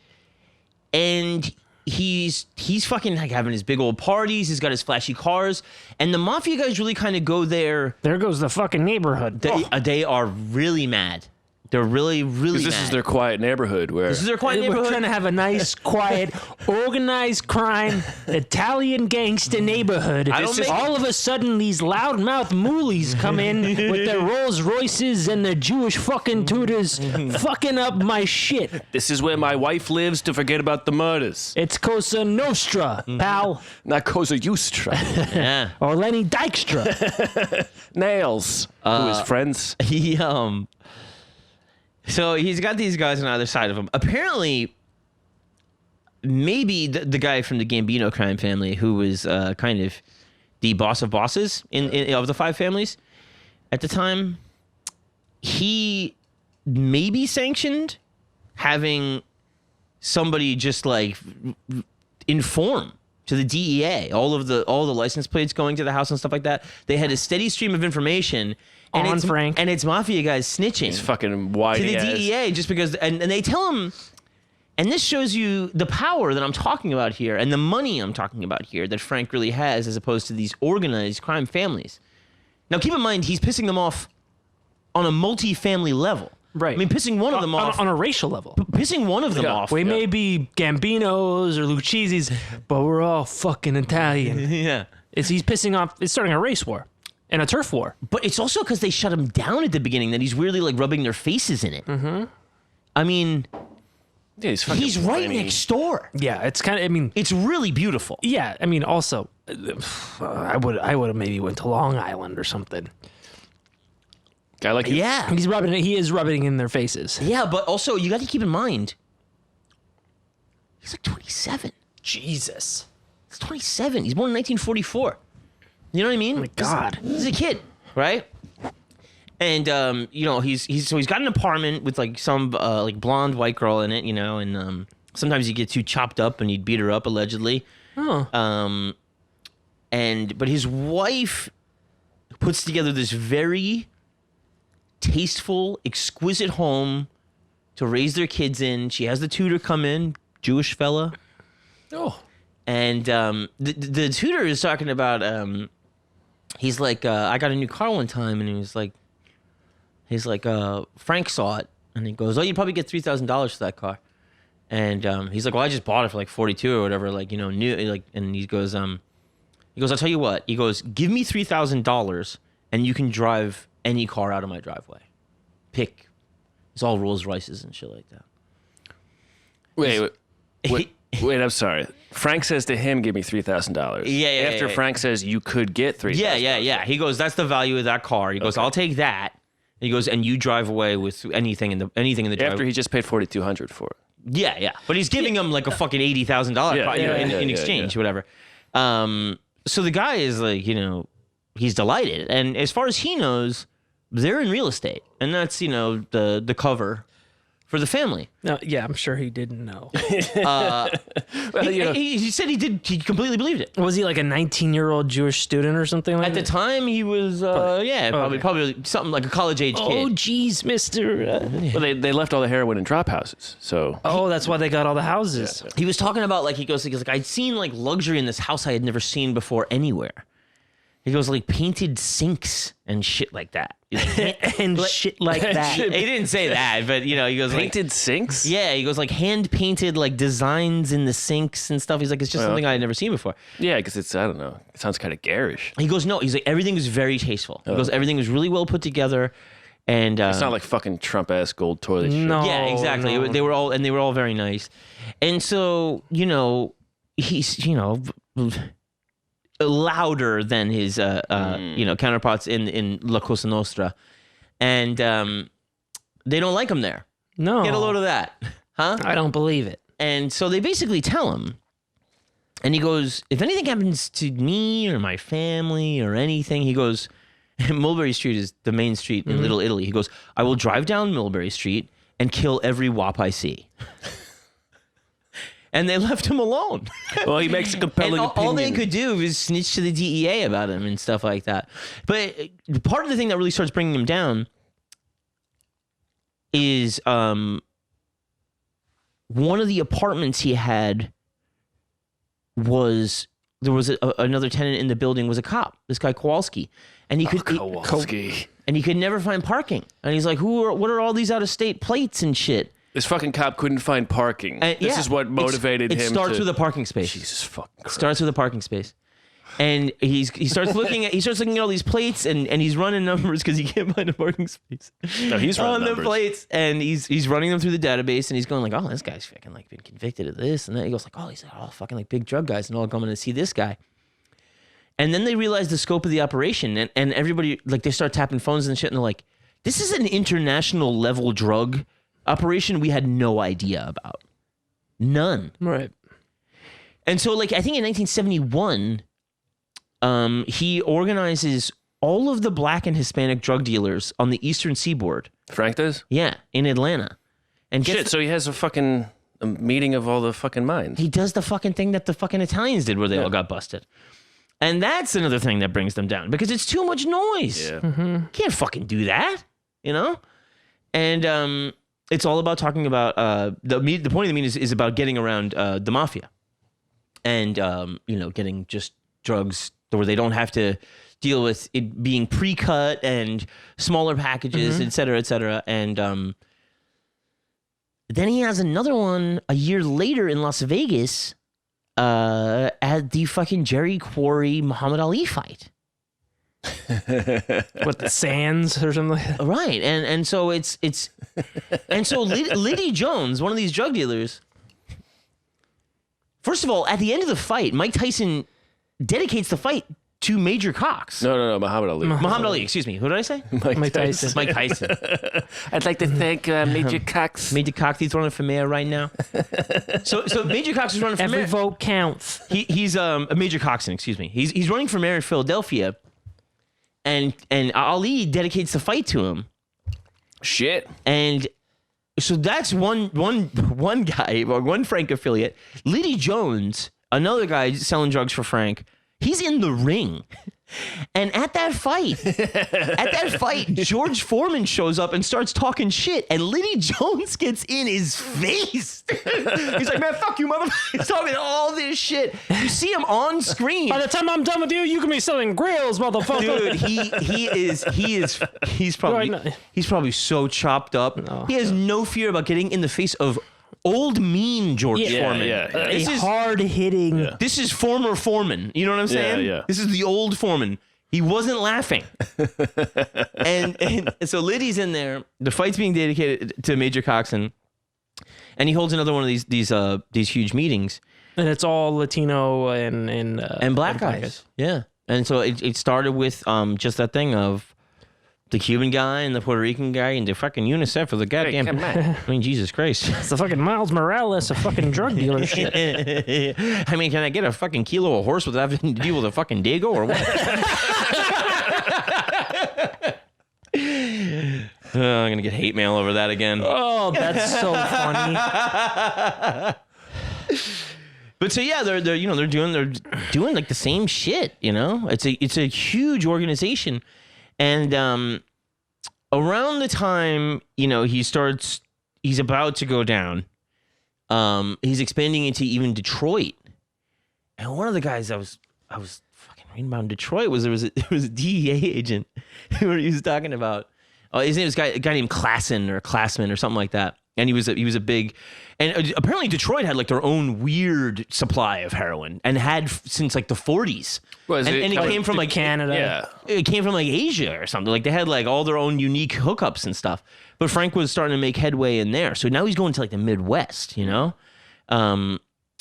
and he's fucking like having his big old parties. He's got his flashy cars, and the mafia guys really kind of go there. There goes the fucking neighborhood. They are really mad. They're really mad. This is their quiet neighborhood where This is their quiet We're neighborhood. trying to have a nice, quiet, organized crime, Italian gangster neighborhood. All of a sudden, these loudmouth moolies come in with their Rolls Royces and their Jewish fucking tutors, fucking up my shit. this is where my wife lives to forget about the murders. It's Cosa Nostra, pal, Not Cosa Justra. Yeah. or Lenny Dykstra. Nails. Who is friends? He So he's got these guys on either side of him. Apparently, maybe the guy from the Gambino crime family, who was kind of the boss of bosses in of the five families at the time, he maybe sanctioned having somebody just like inform to the DEA all the license plates going to the house and stuff like that. They had a steady stream of information. And On it's, Frank. And it's mafia guys snitching He's fucking to white the DEA just because, and they tell him, and this shows you the power that I'm talking about here and the money I'm talking about here that Frank really has as opposed to these organized crime families. Now, keep in mind, he's pissing them off on a multi-family level. Right. I mean, pissing one of them off. On a racial level. Pissing one of them off. We may be Gambinos or Lucchese's, but we're all fucking Italian. Yeah. He's pissing off. It's starting a race war and a turf war. But it's also because they shut him down at the beginning that he's weirdly like rubbing their faces in it. Mm-hmm. I mean, Yeah, he's right next door. Yeah, it's kind of. I mean, It's really beautiful. yeah. I mean, also, I would have maybe went to Long Island or something. Guy like Yeah. He is rubbing in their faces. Yeah, but also you got to keep in mind, he's like 27. Jesus. He's 27. He's born in 1944. You know what I mean? Oh my God. He's a kid, right? And you know, he's got an apartment with like some like blonde white girl in it, you know, and sometimes he gets too chopped up and he'd beat her up allegedly. Oh. But his wife puts together this very tasteful, exquisite home to raise their kids in. She has the tutor come in, Jewish fella. Oh. And the tutor is talking about, he's like, I got a new car one time, and he's like, Frank saw it, and he goes, oh, you'd probably get $3,000 for that car. And he's like, well, I just bought it for like 42 or whatever, like, you know, new, like, and he goes, I'll tell you what, he goes, give me $3,000 and you can drive any car out of my driveway. Pick. It's all Rolls Royces and shit like that. Wait, I'm sorry. Frank says to him, give me $3,000. Yeah, After yeah. Frank says you could get $3,000. Yeah. He goes, that's the value of that car. He goes, I'll take that. And he goes, and you drive away with anything in the driveway. After he just paid $4,200 for it. Yeah. But he's giving him like a fucking $80,000 car, you know, in exchange, whatever. So the guy is like, you know, he's delighted. And as far as he knows, they're in real estate. And that's, you know, the cover for the family. No, yeah, I'm sure he didn't know. He said he completely believed it. Was he like a 19-year-old Jewish student or something like At the that? time, he was, probably something like a college-age kid. Oh, geez, mister. Well, they left all the heroin in drop houses. So Oh, that's why they got all the houses. He was talking about, like, he goes like, I'd seen, like, luxury in this house I had never seen before anywhere. He goes like painted sinks and shit like that. and shit like that. He didn't say that, but he goes Painted like, sinks? yeah, he goes like hand painted like designs in the sinks and stuff. He's like, it's just something I had never seen before. Yeah, because it's, I don't know. It sounds kind of garish. He goes, no, he's like, everything was very tasteful. He goes, everything was really well put together. And It's not like fucking Trump-ass gold toilet shit. No. yeah, exactly. no. They were all very nice. And so, he's, louder than his counterparts in La Cosa Nostra, and they don't like him there. No. Get a load of that, huh? I don't believe it. And so they basically tell him, and he goes, if anything happens to me or my family or anything, he goes, Mulberry Street is the main street in Little Italy. He goes, I will drive down Mulberry Street and kill every wop I see. And they left him alone. Well, he makes a compelling And all they opinion. could do was snitch to the DEA about him and stuff like that. But part of the thing that really starts bringing him down is one of the apartments he had was there was another tenant in the building was a cop. This guy Kowalski, and he could Kowalski. and he could never find parking. And he's like, what are all these out of state plates and shit? This fucking cop couldn't find parking. This is what motivated him. It starts with a parking space. Jesus fucking Christ. Starts with a parking space, and he starts looking at all these plates, and he's running numbers because he can't find a parking space. No, he's running on numbers. the plates, and he's running them through the database, and he's going like, oh, this guy's fucking like been convicted of this, and then he goes like, oh, he's like, oh, fucking like big drug guys, and all coming to see this guy. And then they realize the scope of the operation, and everybody like they start tapping phones and shit, and they're like, this is an international level drug operation we had no idea about. None. Right. And so, like, I think in 1971, he organizes all of the black and Hispanic drug dealers on the Eastern Seaboard. Frank does? Yeah, in Atlanta. And Shit, so he has a meeting of all the fucking minds. he does the fucking thing that the fucking Italians did where they all got busted. And that's another thing that brings them down because it's too much noise. Yeah. Can't fucking do that, And it's all about talking about the point of the meeting is about getting around the mafia, and getting just drugs where they don't have to deal with it being pre-cut and smaller packages, et cetera, and then he has another one a year later in Las Vegas at the fucking Jerry Quarry Muhammad Ali fight. What, the Sands or something like that? Right, and so it's and so Liddy Jones, one of these drug dealers. First of all, at the end of the fight, Mike Tyson dedicates the fight to Major Cox. No, Muhammad Ali. Muhammad Ali, excuse me. Who did I say? Mike Tyson. Mike Tyson. I'd like to thank Major Cox. Major Cox, he's running for mayor right now. So Major Cox is running for Every mayor. vote counts. He's Major Coxon, excuse me. He's running for mayor in Philadelphia, and Ali dedicates the fight to him. Shit. And so that's one guy, or one Frank affiliate. Liddy Jones, another guy selling drugs for Frank, he's in the ring. And at that fight, George Foreman shows up and starts talking shit, and Liddy Jones gets in his face. He's like, man, fuck you, motherfucker. He's talking all this shit. You see him on screen. By the time I'm done with you, you can be selling grills, motherfucker. Dude, he's probably so chopped up. No. He has no fear about getting in the face of old mean George Foreman. A hard-hitting... This is former Foreman. You know what I'm saying? Yeah. This is the old Foreman. He wasn't laughing. and so Liddy's in there. The fight's being dedicated to Major Coxon. And he holds another one of these huge meetings. And it's all Latino and Black guys. Yeah. And so it started with just that thing of the Cuban guy and the Puerto Rican guy and the fucking UNICEF for the goddamn... come on. I mean, Jesus Christ. It's the fucking Miles Morales of fucking drug dealer shit. I mean, can I get a fucking kilo of horse without having to deal with a fucking Dago or what? I'm going to get hate mail over that again. Oh, that's so funny. But so yeah, they're doing like the same shit, It's a huge organization. And around the time, he's about to go down, he's expanding into even Detroit. And one of the guys I was fucking reading about in Detroit was there was a DEA agent who he was talking about. His name was a guy named Classman or something like that. And he was a big, and apparently Detroit had like their own weird supply of heroin and had since like the 40s. Was and it came from like Canada. Yeah. It came from like Asia or something. Like they had like all their own unique hookups and stuff. But Frank was starting to make headway in there. So now he's going to like the Midwest, you know?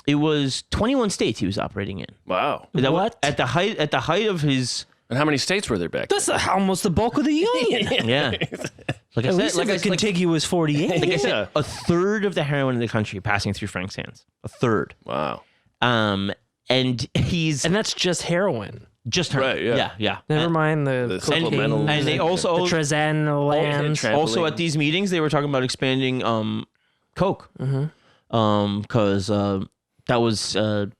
It was 21 states he was operating in. Wow. What? At the height of his And how many states were there back then? That's almost the bulk of the union. yeah. Like I At said, least like it's a contiguous 48. like I said, Yeah. a third of the heroin in the country passing through Frank's hands. A third. Wow. And he's And that's just heroin. just heroin. Right, yeah. Yeah. Never mind the supplemental. And they also the Trazanolans. Trampoline. also at these meetings they were talking about expanding coke. Because that was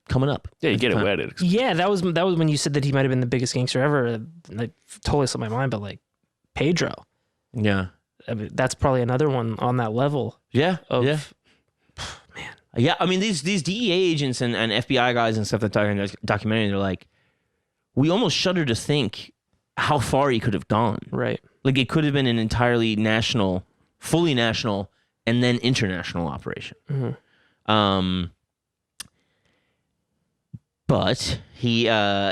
coming up. Yeah, you get it wet. Yeah, that was when you said that he might have been the biggest gangster ever. Like totally slipped my mind, but like Pedro, Yeah. I mean, that's probably another one on that level. Yeah. Of, yeah. Yeah, I mean these DEA agents and FBI guys and stuff that talking in this documentary, they're like, we almost shudder to think how far he could have gone. Right. Like it could have been an entirely national, fully national, and then international operation. But he,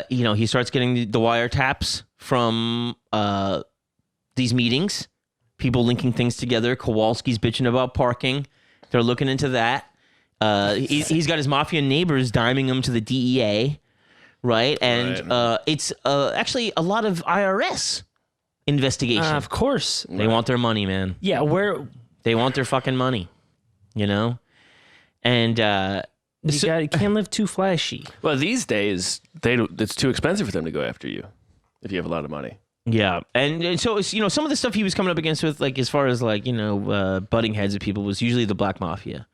he starts getting the wiretaps from these meetings, people linking things together. Kowalski's bitching about parking. They're looking into that. He's got his mafia neighbors diming him to the DEA, right? And it's actually a lot of IRS investigation. Of course. They want their money, man. Yeah, They want their fucking money, you know? And you can't live too flashy. Well, these days, it's too expensive for them to go after you if you have a lot of money. yeah. And so, it's, some of the stuff he was coming up against with, like, as far as, like, butting heads of people was usually the black mafia.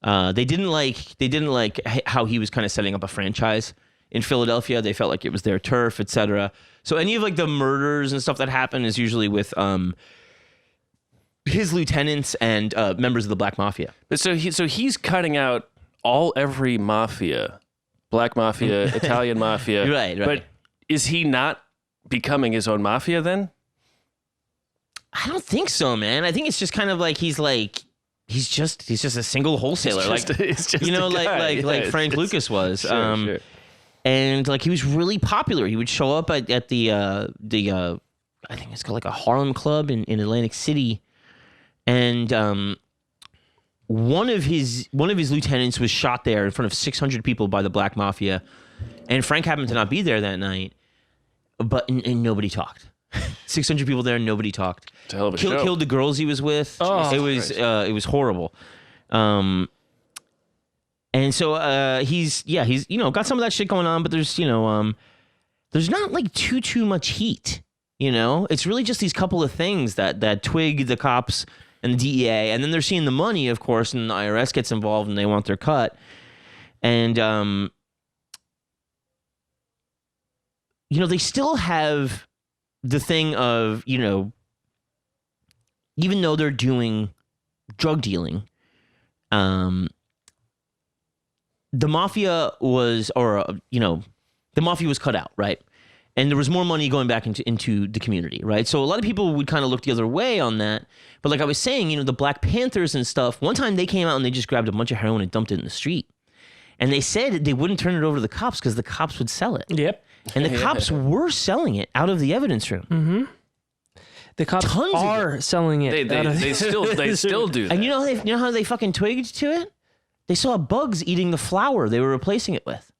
They didn't like how he was kind of setting up a franchise in Philadelphia. They felt like it was their turf, etc. So any of like the murders and stuff that happen is usually with his lieutenants and members of the black mafia. But so he's cutting out every mafia, black mafia, Italian mafia. Right. But is he not becoming his own mafia then? I don't think so, man. I think it's just kind of like he's just a single wholesaler, He's just a guy. like Frank Lucas was. Sure. And like he was really popular. He would show up at the I think it's called like a Harlem Club in Atlantic City, and one of his lieutenants was shot there in front of 600 people by the Black Mafia, and Frank happened to not be there that night, but and nobody talked. 600 people there, nobody talked. It's a hell of a show. Killed the girls he was with. Oh, it was horrible. And so he's got some of that shit going on, but there's not like too much heat. It's really just these couple of things that twig the cops and the DEA, and then they're seeing the money, of course, and the IRS gets involved and they want their cut. And they still have the thing of, even though they're doing drug dealing, the mafia was cut out, right? And there was more money going back into the community, right? So a lot of people would kind of look the other way on that. But like I was saying, the Black Panthers and stuff, one time they came out and they just grabbed a bunch of heroin and dumped it in the street. And they said they wouldn't turn it over to the cops because the cops would sell it. Yep. And the cops were selling it out of the evidence room. Mm-hmm. The cops are selling it. They still do that. And you know how they fucking twigged to it? They saw bugs eating the flour they were replacing it with.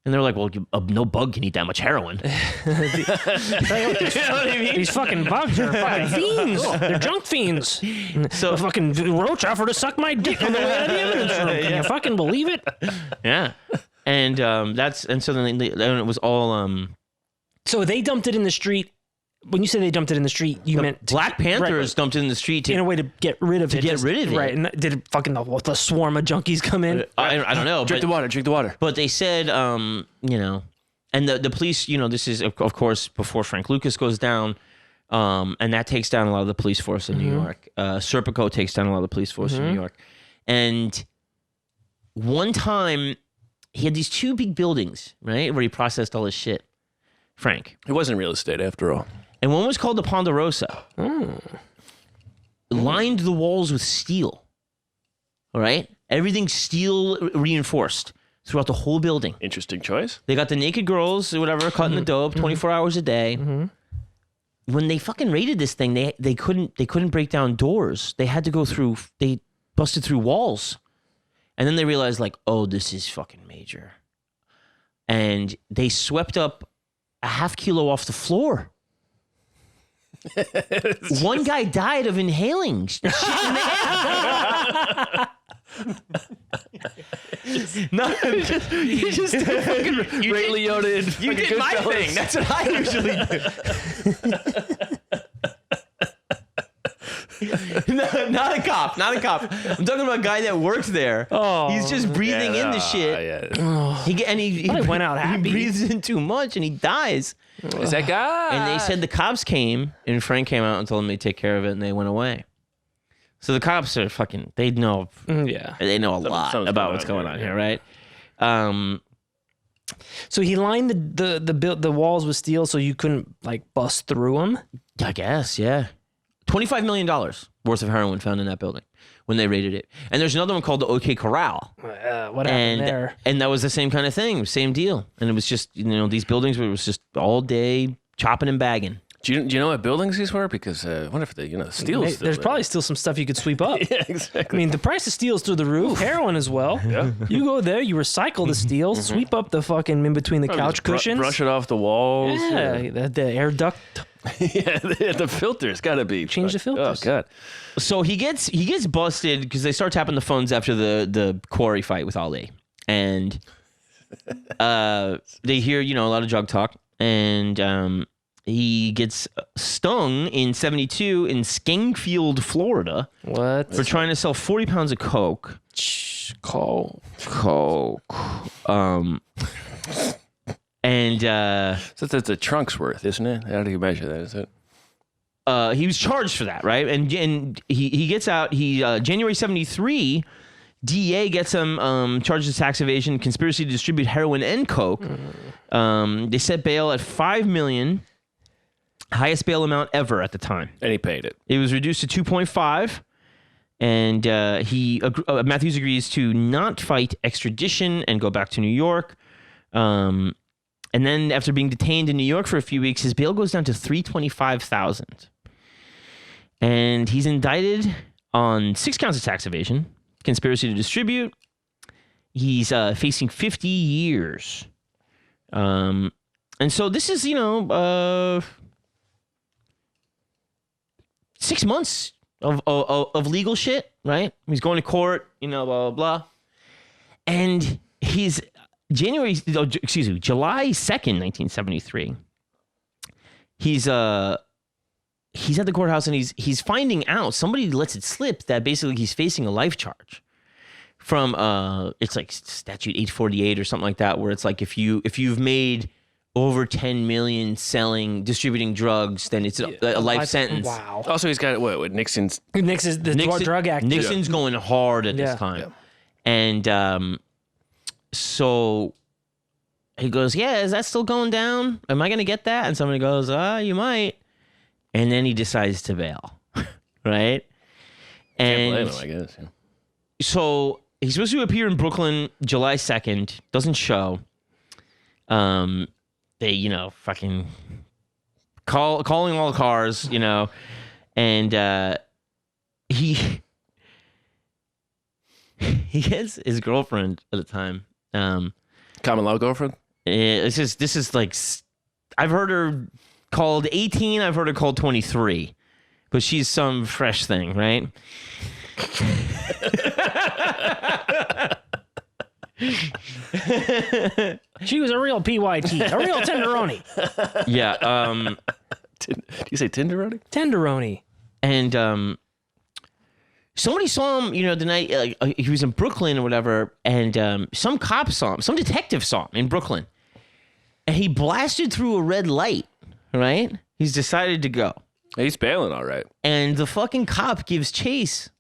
And they're like, well, no bug can eat that much heroin. You know what I mean? These fucking bugs are fucking fiends. They're junk fiends. So fucking roach offered to suck my dick on the way out of the evidence room. Can you fucking believe it? Yeah. And so then it was all So they dumped it in the street. When you say they dumped it in the street, you meant Black Panthers dumped it in the street in a way to get rid of it. Right. And did fucking the swarm of junkies come in? I don't know. Drink the water. But they said, and the police, this is of course before Frank Lucas goes down, and that takes down a lot of the police force in New York. Serpico takes down a lot of the police force in New York. And one time, he had these two big buildings, right, where he processed all his shit. Frank. It wasn't real estate after all. And one was called the Ponderosa. Lined the walls with steel. All right? Everything's steel reinforced throughout the whole building. Interesting choice. They got the naked girls or whatever cutting the dope 24 hours a day. When they fucking raided this thing, they couldn't break down doors. They had to go through, they busted through walls. And then they realized, like, oh, this is fucking major. And they swept up a half kilo off the floor. One guy died of inhaling shit in the air. No, you just fucking Ray Liotta. You did my thing. That's what I usually do. No, not a cop. I'm talking about a guy that works there. Oh, he's just breathing in the shit. He went out happy. He breathes in too much and he dies. Is that guy? And they said the cops came and Frank came out and told them they'd take care of it and they went away. So the cops are fucking, they know a lot about what's going on here, right? So he lined the walls with steel so you couldn't like bust through them? I guess, yeah. $25 million worth of heroin found in that building when they raided it. And there's another one called the OK Corral. What happened there? And that was the same kind of thing, same deal. And it was just, these buildings where it was just all day chopping and bagging. Do you know what buildings these were? Because I wonder if the steel. There's probably still some stuff you could sweep up. Yeah, exactly. I mean, the price of steel is through the roof. Heroin as well. Yeah. You go there, you recycle the steel, sweep up the fucking in between the couch cushions. Brush it off the walls. Yeah, the air duct. Yeah, the filter's got to be. Change the filters. Oh, God. So he gets busted because they start tapping the phones after the quarry fight with Ali. And they hear, a lot of drug talk. And he gets stung in 1972 in Skankfield, Florida. What? For trying to sell 40 pounds of coke. Coke. And So that's a trunk's worth, isn't it? How do you measure that? Is it? He was charged for that, right? And he gets out. January 1973, DEA gets him charged with tax evasion, conspiracy to distribute heroin and coke. They set bail at $5 million, highest bail amount ever at the time. And he paid it. It was reduced to 2.5, and Matthews agrees to not fight extradition and go back to New York. And then after being detained in New York for a few weeks, his bail goes down to $325,000. And he's indicted on 6 counts of tax evasion, conspiracy to distribute. He's facing 50 years. And so this is, 6 months of legal shit, right? He's going to court, blah, blah, blah. And he's July 2nd, 1973. He's at the courthouse and he's finding out, somebody lets it slip that basically he's facing a life charge from it's like statute 848 or something like that, where it's like if you've made over 10 million distributing drugs, then it's a life sentence. Wow. Also, he's got what Nixon's Drug Act. Nixon's going hard at this time. Yeah. And so he goes, yeah, is that still going down? Am I going to get that? And somebody goes, you might. And then he decides to bail, right? And can't blame him, I guess. Yeah. So he's supposed to appear in Brooklyn July 2nd. Doesn't show. They, fucking calling all the cars, and he gets his girlfriend at the time. Common law girlfriend? This is like, I've heard her called 18, I've heard her called 23, but she's some fresh thing, right? She was a real PYT, a real tenderoni. Yeah. Do you say tenderoni? Tenderoni. And somebody saw him, the night he was in Brooklyn or whatever, and some cop saw him, some detective saw him in Brooklyn, and he blasted through a red light, right? He's decided to go. He's bailing all right. And the fucking cop gives chase,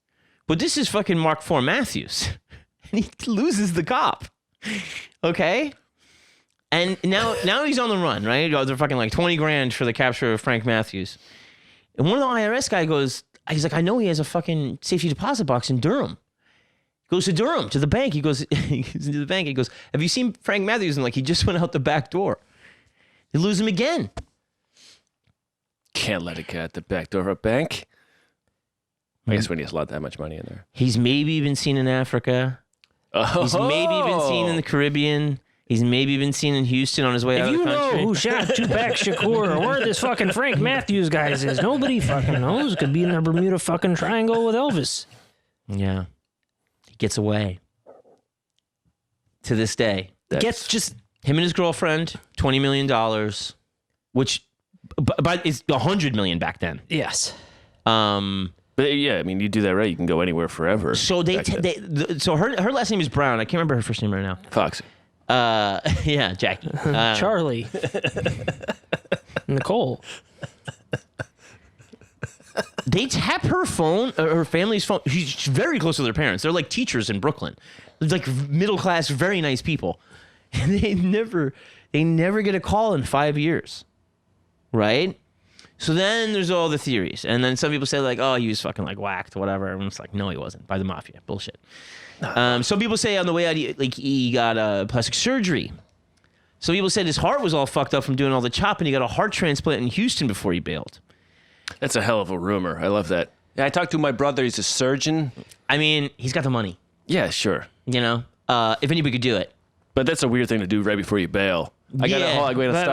but this is fucking Mark IV Matthews, and he loses the cop, okay? And now he's on the run, right? They're fucking like 20 grand for the capture of Frank Matthews. And one of the IRS guy goes, he's like, I know he has a fucking safety deposit box in Durham. Goes to Durham, to the bank. He goes into the bank. He goes, have you seen Frank Matthews? And like, he just went out the back door. They lose him again. Can't let it get at the back door of a bank. I guess when he has that much money in there. He's maybe been seen in Africa. Oh. He's maybe been seen in the Caribbean. He's maybe been seen in Houston on his way out of the country. If you know who shot Tupac Shakur or where this fucking Frank Matthews guy is, nobody fucking knows. Could be in the Bermuda fucking Triangle with Elvis. Yeah. He gets away. To this day. Gets just... Him and his girlfriend, $20 million, which but it's $100 million back then. Yes. But yeah, I mean, you do that right, you can go anywhere forever. So so her last name is Brown. I can't remember her first name right now. Foxy. Yeah, Jackie. Charlie. Nicole. They tap her phone, her family's phone. She's very close to their parents. They're like teachers in Brooklyn, like middle class, very nice people, and they never get a call in 5 years, right? So then there's all the theories, and then some people say like, oh, he was fucking like whacked, whatever. And it's like, no, he wasn't, by the mafia. Bullshit. Some people say on the way out, he got plastic surgery. Some people said his heart was all fucked up from doing all the chopping. He got a heart transplant in Houston before he bailed. That's a hell of a rumor. I love that. Yeah, I talked to my brother. He's a surgeon. I mean, he's got the money. Yeah, sure. You know, if anybody could do it. But that's a weird thing to do right before you bail. Let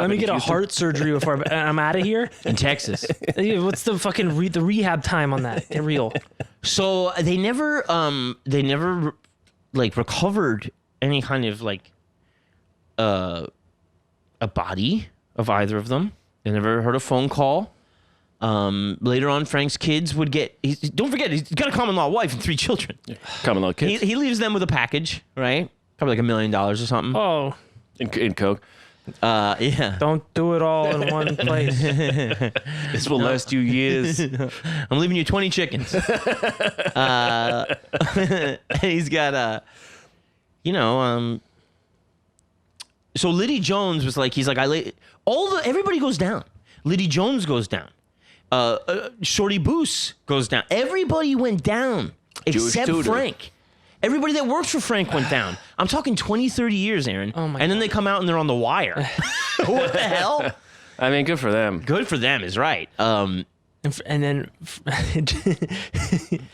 me get a heart surgery before I'm out of here. In Texas. What's the fucking the rehab time on that? Get real. So they never like recovered any kind of like a body of either of them. They never heard a phone call. Later on, Frank's kids would get. Don't forget, he's got a common law wife and 3 children. Yeah. Common law kids. He leaves them with a package, right? Probably like $1 million or something. Oh, in coke. Yeah. Don't do it all in one place. This will last you years. I'm leaving you 20 chickens. He's got so Liddy Jones was like, he's like, everybody goes down. Liddy Jones goes down. Shorty Boos goes down. Everybody went down except Frank. Everybody that worked for Frank went down. I'm talking 20, 30 years, Aaron. Oh my and then they come out and they're on the wire. What the hell? I mean, good for them. Good for them is right. And then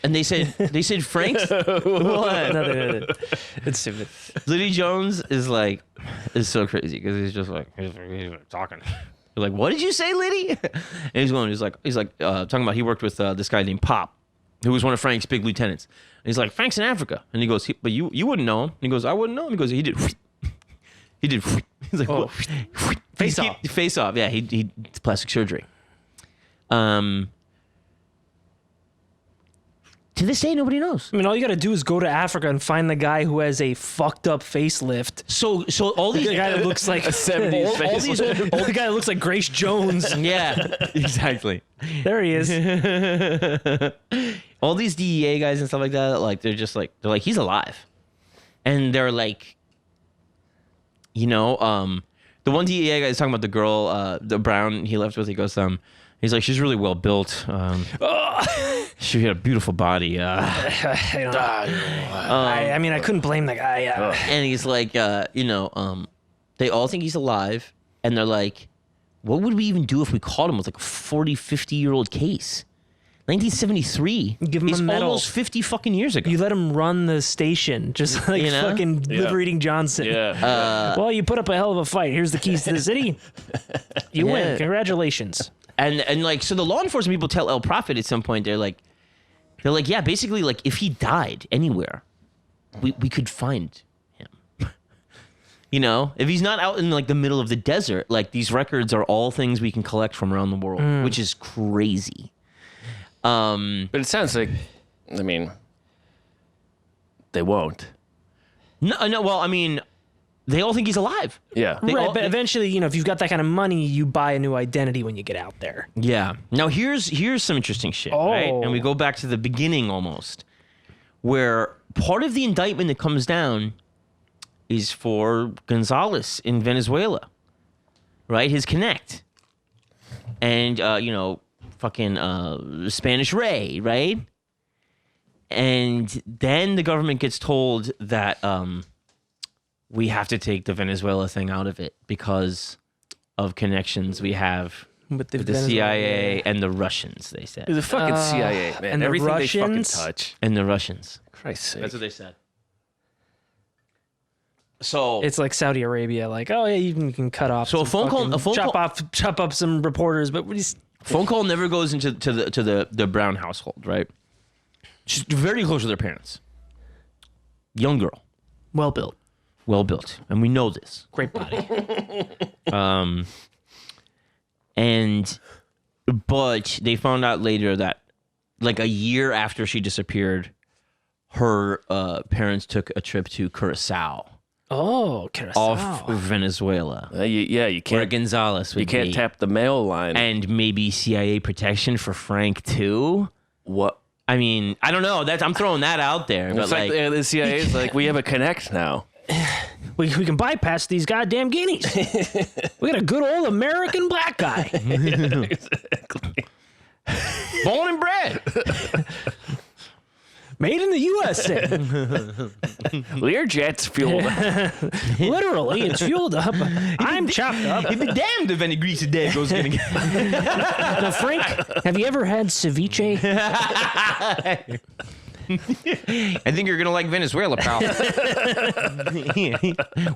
they said Frank's what? Nothing. It's stupid. Liddy Jones is so crazy because he's just like he's talking. You're like, what did you say, Liddy? And he's like talking about he worked with this guy named Pop, who was one of Frank's big lieutenants. And he's like, Frank's in Africa, and he goes, but you wouldn't know him. And he goes, I wouldn't know him. He goes, he did. He's like, oh. Face off. Face off. Yeah, he plastic surgery. To this day, nobody knows. I mean, all you got to do is go to Africa and find the guy who has a fucked up facelift. So all these the guy that looks like a 70s facelift. the guy that looks like Grace Jones. Yeah, exactly. There he is. All these DEA guys and stuff like that, like they're like he's alive, and they're like, the one DEA guy is talking about the girl, the Brown he left with. He goes, he's like, she's really well built. She had a beautiful body. I mean, I couldn't blame the guy. And he's like, they all think he's alive, and they're like, what would we even do if we caught him with like a 40, 50-year-old case? 1973 Give him is a medal. almost 50 fucking years ago. You let him run the station, just like fucking Liberating Johnson. Yeah. Well, you put up a hell of a fight. Here's the keys to the city. You win. Congratulations. And like, so the law enforcement people tell El Prophet at some point, they're like, yeah, basically, like, if he died anywhere, we could find him. If he's not out in like the middle of the desert, like these records are all things we can collect from around the world, which is crazy. But it sounds like, I mean, they won't. No. Well, I mean, they all think he's alive. Yeah. But eventually, if you've got that kind of money, you buy a new identity when you get out there. Yeah. Now here's some interesting shit, right? And we go back to the beginning almost, where part of the indictment that comes down is for Gonzalez in Venezuela, right? His connect. And, fucking Spanish Ray, right? And then the government gets told that we have to take the Venezuela thing out of it because of connections we have with the CIA and the Russians, they said. The fucking CIA, man. and the Everything Russians? they fucking touch. And the Russians. Christ's sake. That's what they said. So It's like Saudi Arabia, like, oh yeah, you can cut off. So a some phone call- fucking- chop up some reporters, but we just phone call never goes into the Brown household, right? She's very close to their parents. Young girl, well built, well built, and we know this. great body. But they found out later that, like a year after she disappeared, her parents took a trip to Curacao Oh, Curacao. off Venezuela, You where can't. Gonzalez would You can't be. tap the mail line. And maybe CIA protection for Frank too. What? I mean, I don't know. I'm throwing that out there, but It's like the CIA is like, we have a connect now. We can bypass these goddamn guineas. We got a good old American black guy. born and bred. Made in the USA. Learjet's fueled. Literally, it's fueled up. I'm chopped up. He'd be damned if any greasy dad goes gonna get. Now, Frank, have you ever had ceviche? I think you're gonna like Venezuela, pal.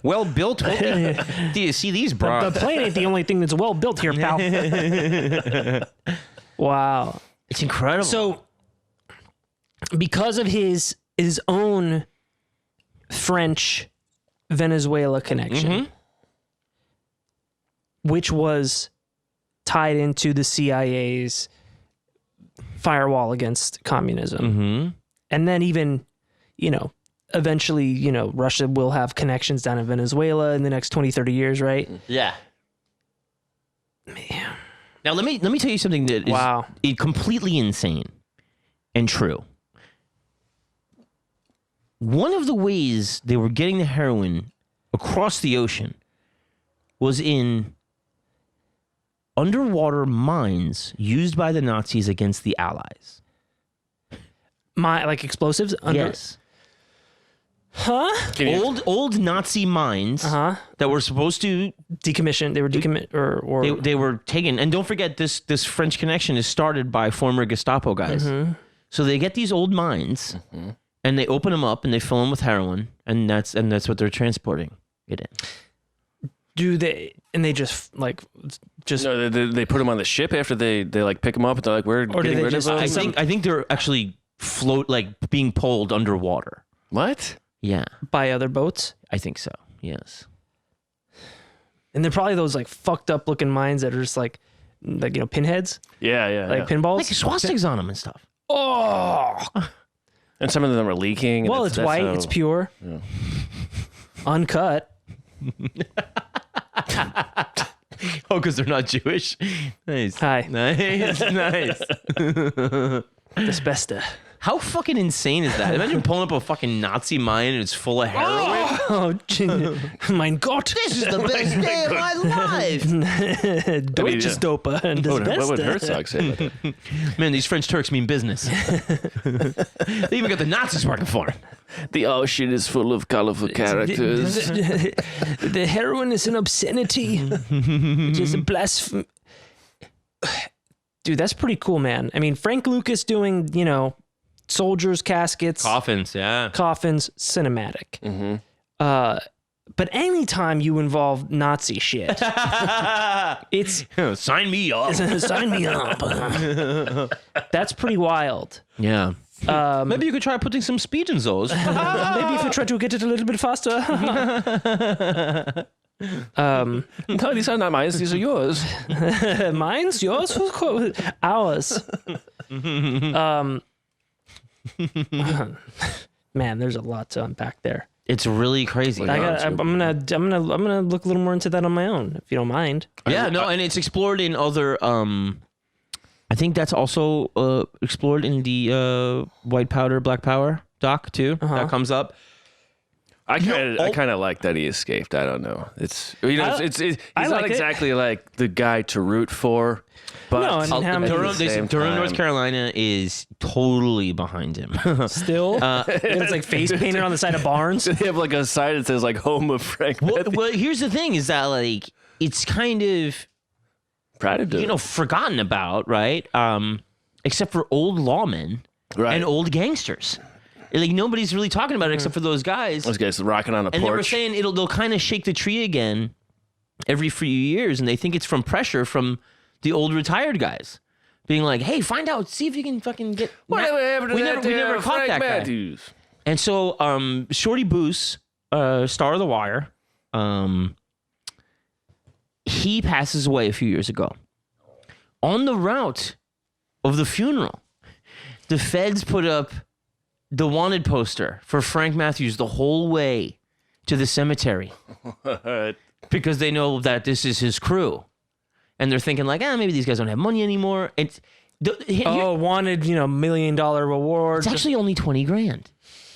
Well built. Do you see these The broads? plane ain't the only thing that's well built here, pal. Wow. It's incredible. So, because of his own French Venezuela connection, which was tied into the CIA's firewall against communism, and then even, eventually, Russia will have connections down in Venezuela in the next 20, 30 years, right? yeah. Man. Now let me tell you something that is Wow. completely insane and true. One of the ways they were getting the heroin across the ocean was in underwater mines used by the Nazis against the Allies. Like explosives? Yes. Huh? Old Nazi mines that were supposed to Decommissioned. They were decommissioned or they were taken. And don't forget, this French connection is started by former Gestapo guys. So they get these old mines and they open them up and they fill them with heroin, and that's what they're transporting it in. do they? And they just No, they put them on the ship after they like pick them up and they're like, we're Or do getting they rid of just- them. I think they're actually being pulled underwater. What? Yeah, by other boats. I think so. Yes. And they're probably those like fucked up looking mines that are just like pinheads, Yeah. like pinballs. Like swastikas on them and stuff. Oh, And some of them are leaking. and well, it's that's white, how- it's pure, uncut. Oh, because they're not Jewish. Nice. Hi. Nice. Nice. Asbestos. How fucking insane is that? Imagine pulling up a fucking Nazi mine and it's full of heroin. Oh, mein Gott. This is the best day of my life. Deutsches Dopa and What would asbestos. Herzog say about that? Man, these French Turks mean business. They even got the Nazis working for them. The ocean is full of colorful characters. The heroin is an obscenity, which is a blasphemy. Dude, that's pretty cool, man. I mean, Frank Lucas doing, soldiers' caskets, Coffins, yeah. coffins, cinematic. But anytime you involve Nazi shit, it's Sign me up. sign me up. That's pretty wild. Yeah. Maybe you could try putting some speed in those. Maybe if you try to get it a little bit faster. No, these are not mine. These are yours. Mine's yours, ours. Man, there's a lot to unpack there. It's really crazy. I'm gonna look a little more into that on my own, if you don't mind. Yeah, no, and it's explored in other. I think that's also explored in the White Powder, Black Power doc too. That comes up. I kind of like that he escaped. I don't know. It's he's not exactly like the guy to root for. But No, and how many- Durham, North Carolina is totally behind him. Still, it's like face painted on the side of barns. they have like a sign that says like "Home of Frank." well, here's the thing: is that like it's kind of Proud of it. forgotten about, right? Except for old lawmen and old gangsters. Like nobody's really talking about it except for those guys. Those guys rocking on a And porch. they were saying they'll kind of shake the tree again every few years, and they think it's from pressure from the old retired guys being like, "Hey, find out, see if you can fucking get." Whatever happened to we that never caught Frank that guy. Matthews? And so, Shorty Boos, star of The Wire, he passes away a few years ago. On the route of the funeral, the feds put up the wanted poster for Frank Matthews the whole way to the cemetery because they know that this is his crew. And they're thinking like, maybe these guys don't have money anymore. It's Wanted, $1 million reward. it's actually only $20,000.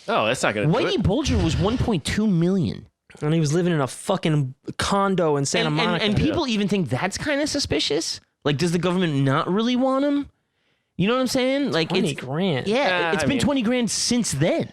Oh, that's not gonna do Whitey it. Bulger was $1.2 million. And he was living in a fucking condo in Santa Monica. And people even think that's kind of suspicious. Like, does the government not really want him? You know what I'm saying? Like, it's $20,000. Yeah, it's I been mean- $20,000 since then.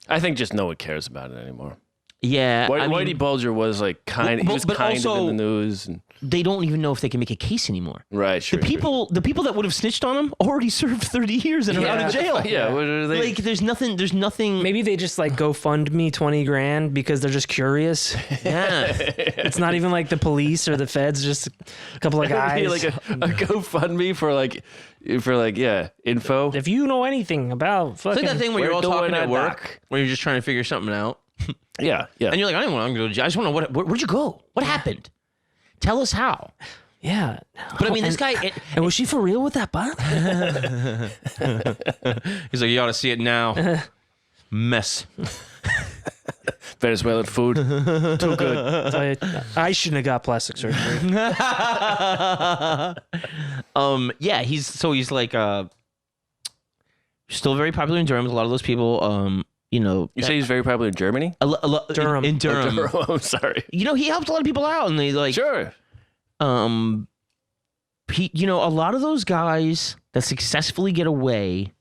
I think just no one cares about it anymore. Yeah, Whitey Bulger was like kind of, he was but kind also- of in the news. And, they don't even know if they can make a case anymore. right, sure. The people that would have snitched on him already served 30 years and are out of jail. Yeah, what are they? Like, there's nothing. Maybe they just like GoFundMe $20,000 because they're just curious. Yeah. It's not even like the police or the feds, just a couple of guys. Be like a GoFundMe for info. If you know anything about It's fucking... like that thing where you're all We're talking doing at a work, doc. where you're just trying to figure something out. Yeah. And you're like, I don't want to go to jail. I just want to know where'd you go? What happened? Tell us how. Yeah. But I mean, this guy, And was she for real with that butt? he's like, you ought to see it now. Mess. Venezuelan food. Too good. I shouldn't have got plastic surgery. Yeah, he's like, still very popular in Durham. A lot of those people, You say he's very popular in Germany? Durham. In Durham. I'm sorry. He helped a lot of people out, and they like, Sure. he, a lot of those guys that successfully get away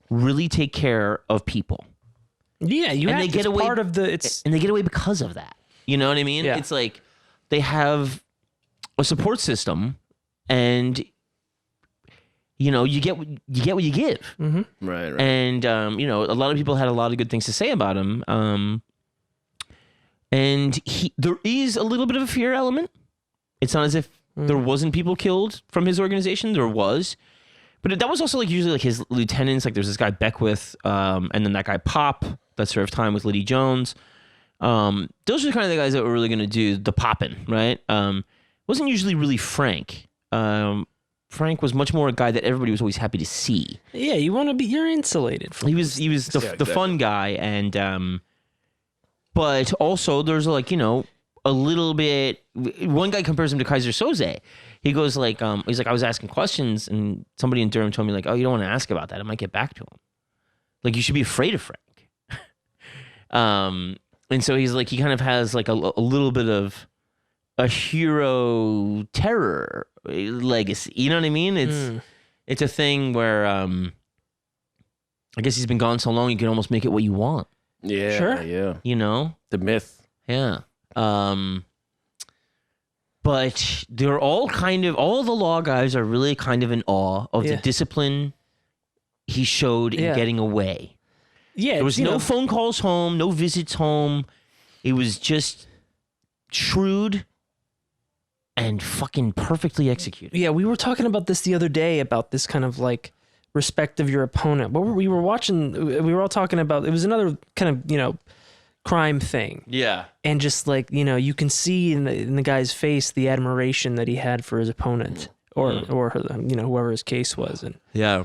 really take care of people. Yeah, you And have they get it's away- part of the... It's And they get away because of that. You know what I mean? Yeah. It's like they have a support system, and you get what you give. Right, right. And a lot of people had a lot of good things to say about him. And there is a little bit of a fear element. It's not as if there wasn't people killed from his organization. There was. But that was also like usually like his lieutenants. Like there's this guy Beckwith, and then that guy Pop that served time with Liddy Jones. Those are kind of the guys that were really going to do the popping, right? It wasn't usually really Frank. Frank was much more a guy that everybody was always happy to see. Yeah, you're insulated. He was the fun guy, and but also there's like a little bit. One guy compares him to Kaiser Soze. He goes like he's like, I was asking questions, and somebody in Durham told me like, oh, you don't want to ask about that. It might get back to him. Like you should be afraid of Frank. And so he's like, he kind of has like a little bit of a hero terror legacy. You know what I mean? It's a thing where I guess he's been gone so long you can almost make it what you want. Yeah, Sure. yeah. The myth. Yeah. But they're all the law guys are really kind of in awe of the discipline he showed in getting away. Yeah, There was no phone calls home, no visits home. It was just shrewd and fucking perfectly executed. Yeah, we were talking about this the other day about this kind of like respect of your opponent. We were all talking about, it was another kind of, crime thing. Yeah. And just like, you can see in the guy's face the admiration that he had for his opponent or whoever his case was. And Yeah.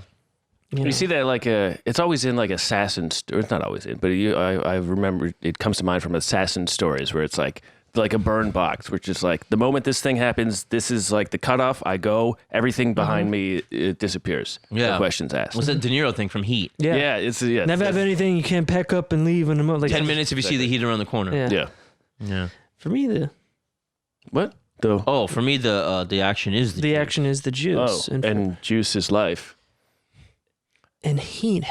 You see that like it's always in like assassin. Or it's not always in, but I remember it comes to mind from assassin stories where it's like like a burn box, which is like the moment this thing happens, this is like the cutoff. I go, everything behind me it disappears. Yeah. No questions asked. What's that De Niro thing from Heat? Yeah, it's Never have anything you can't pack up and leave in a month. Like 10 minutes if you see the heat around the corner. Yeah. Yeah. For me, the What? The For me, the action is the juice. action is the juice, and juice is life. and Heat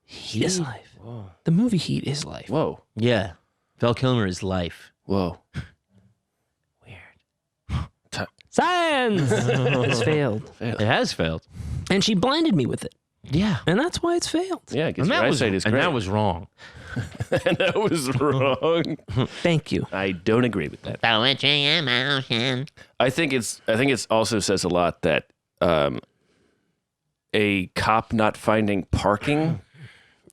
is life. Whoa. The movie Heat is life. Whoa. Yeah. Val Kilmer is life. Whoa. Science has failed, It has failed. and she blinded me with it, Yeah. and that's why it's failed. Yeah, because And your that, was, eyesight is and great. that was wrong. and that was wrong. Thank you. I don't agree with that. I think it's also says a lot that a cop not finding parking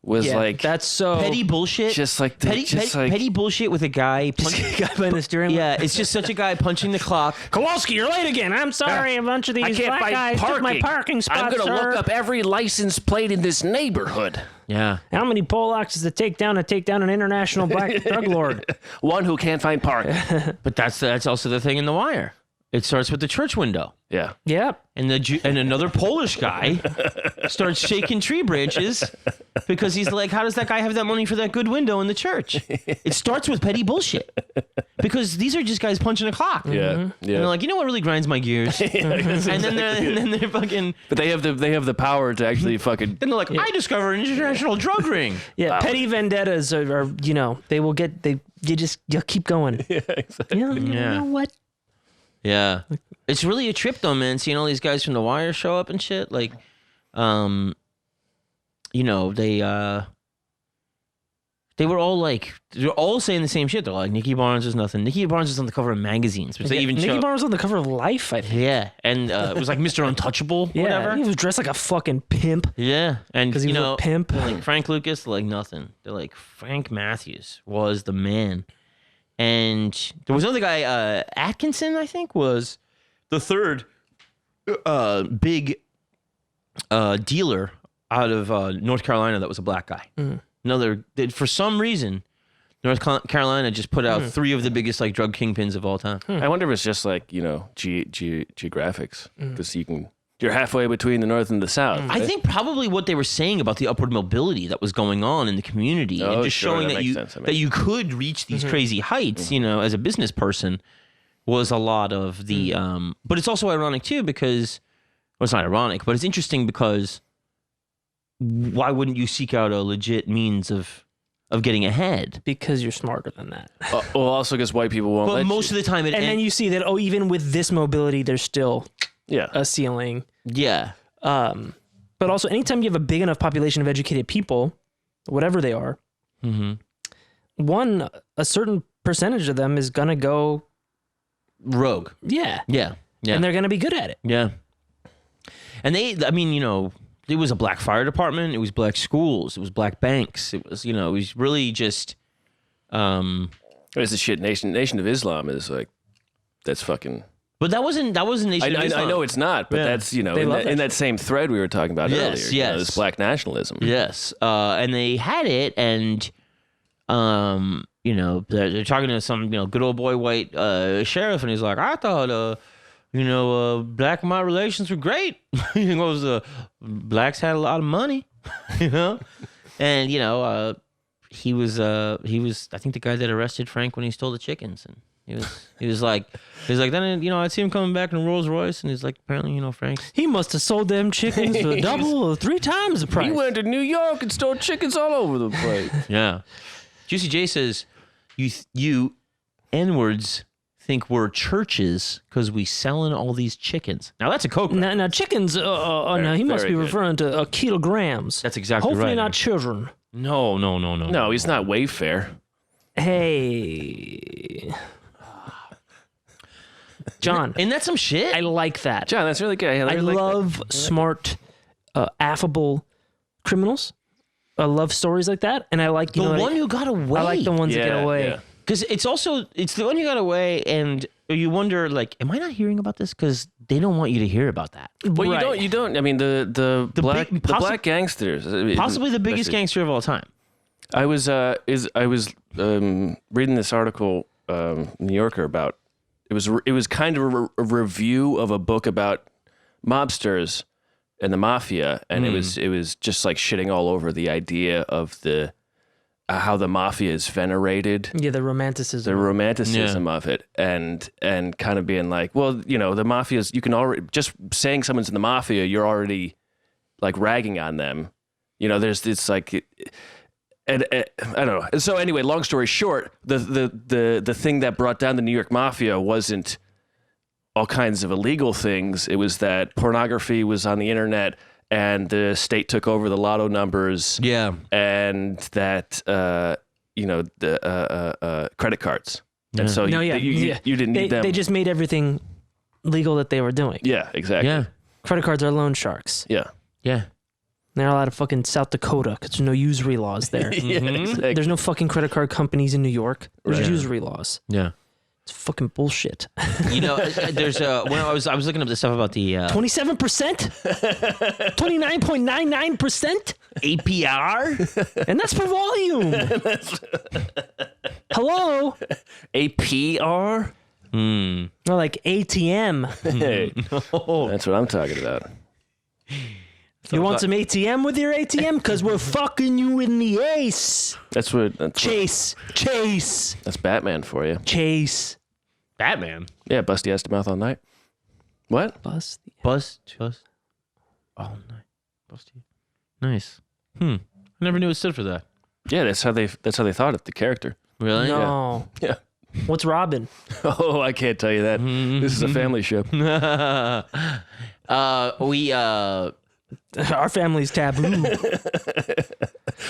was like that's so Petty bullshit. just like the, petty bullshit with a guy. guy behind the steering wheel. Yeah, it's just such a guy punching the clock. Kowalski, you're late again. I'm sorry, a bunch of I these can't black find guys took my parking spot, I'm gonna sir. look up every license plate in this neighborhood. Yeah. How many Polacks does it take down an international black drug lord? One who can't find parking. But that's also the thing in The Wire. It starts with the church window. Yeah. Yep. And and another Polish guy starts shaking tree branches because he's like, how does that guy have that money for that good window in the church? It starts with petty bullshit because these are just guys punching a clock. Yeah. Yeah. And they're like, you know what really grinds my gears? And then they're fucking. But they have the power to actually fucking. Then they're like, I discovered an international drug ring. Yeah. Petty vendettas are you'll keep going. Yeah, exactly. You know what? Yeah. It's really a trip though, man, seeing all these guys from The Wire show up and shit. Like, they were all like, they're all saying the same shit. They're like, Nicky Barnes is nothing. Nicky Barnes is on the cover of magazines. Which they even Nicky show. Barnes was on the cover of Life, I think. Yeah. And it was like Mr. Untouchable, Yeah, whatever. he was dressed like a fucking pimp. Yeah. And, Because he was a pimp. like Frank Lucas, like nothing. They're like, Frank Matthews was the man. And there was another guy, Atkinson, I think, was the third big dealer out of North Carolina that was a black guy. For some reason, North Carolina just put out three of the biggest like drug kingpins of all time. I wonder if it's just like geographics because you're halfway between the north and the south. I think probably what they were saying about the upward mobility that was going on in the community and just sure, showing that that makes sense. that you could reach these crazy heights, as a business person, was a lot of the. But it's also ironic too because, well, it's not ironic, but it's interesting because why wouldn't you seek out a legit means of getting ahead? Because you're smarter than that. Well, also because white people won't. But most of the time, And then you see that, even with this mobility, there's still a ceiling. yeah. But also, anytime you have a big enough population of educated people, whatever they are, a certain percentage of them is going to go Rogue. Yeah. Yeah. And they're going to be good at it. Yeah. And it was a black fire department. It was black schools. It was black banks. It was, it was really just. It's the shit. Nation of Islam is like, that's fucking. But that wasn't Nation of Islam. I know it's not, but that's in that same thread we were talking about earlier. Yes. This black nationalism. Yes. And they had it, and they're talking to some good old boy white sheriff, and he's like, I thought black and white relations were great. He goes, blacks had a lot of money, and he was I think the guy that arrested Frank when he stole the chickens, and he was like then I'd see him coming back in a Rolls Royce, and he's like, apparently Frank's. He must have sold them chickens for double or three times the price. He went to New York and stole chickens all over the place. Yeah. Juicy J says, you N-words think we're churches because we selling all these chickens. Now that's a coke. Now chickens. Now he must be referring to kilograms. That's exactly Hopefully right. not children. No. No, he's not Wayfair. Hey, John. Isn't that some shit? I like that. John, that's really good. I love smart, affable criminals. I love stories like that, and I like the one who got away. I like the ones that get away. Yeah. Because it's the one who got away, and you wonder, like, am I not hearing about this? Because they don't want you to hear about that. Well, Right. you don't. I mean, the black gangsters, Possibly the biggest gangster of all time. I was reading this article New Yorker about it was kind of a review of a book about mobsters and the mafia, and it was just like shitting all over the idea of the how the mafia is venerated. Yeah, the romanticism. The romanticism of it, and kind of being like, well, you know, the mafia's, you can already, just saying someone's in the mafia, you're already like ragging on them. You know, there's this like, and I don't know. And so anyway, long story short, the thing that brought down the New York mafia wasn't all kinds of illegal things. It was that pornography was on the internet, and the state took over the lotto numbers. Yeah. And that, you know, the credit cards. And so you didn't need them. They just made everything legal that they were doing. Yeah, exactly. Yeah. Credit cards are loan sharks. Yeah. Yeah. They're allowed of fucking South Dakota because there's no usury laws there. Yeah, exactly. There's no fucking credit card companies in New York. There's Right. usury laws. Yeah. It's fucking bullshit. You know, there's when I was looking up the stuff about the 27%? 29.99%? APR. And that's for volume. Hello? APR? Or like ATM. Hey, that's what I'm talking about. You want some ATM with your ATM? Because we're fucking you in the ace. That's Chase. That's Batman for you. Chase. Batman. Yeah, busty ass to mouth all night. What? Bust. Bust. Oh, nice. Bust. Nice. I never knew it stood for that. Yeah, that's how they thought it. The character. Really? No. Yeah. What's Robin? Oh, I can't tell you that. This is a family show. Our family's taboo.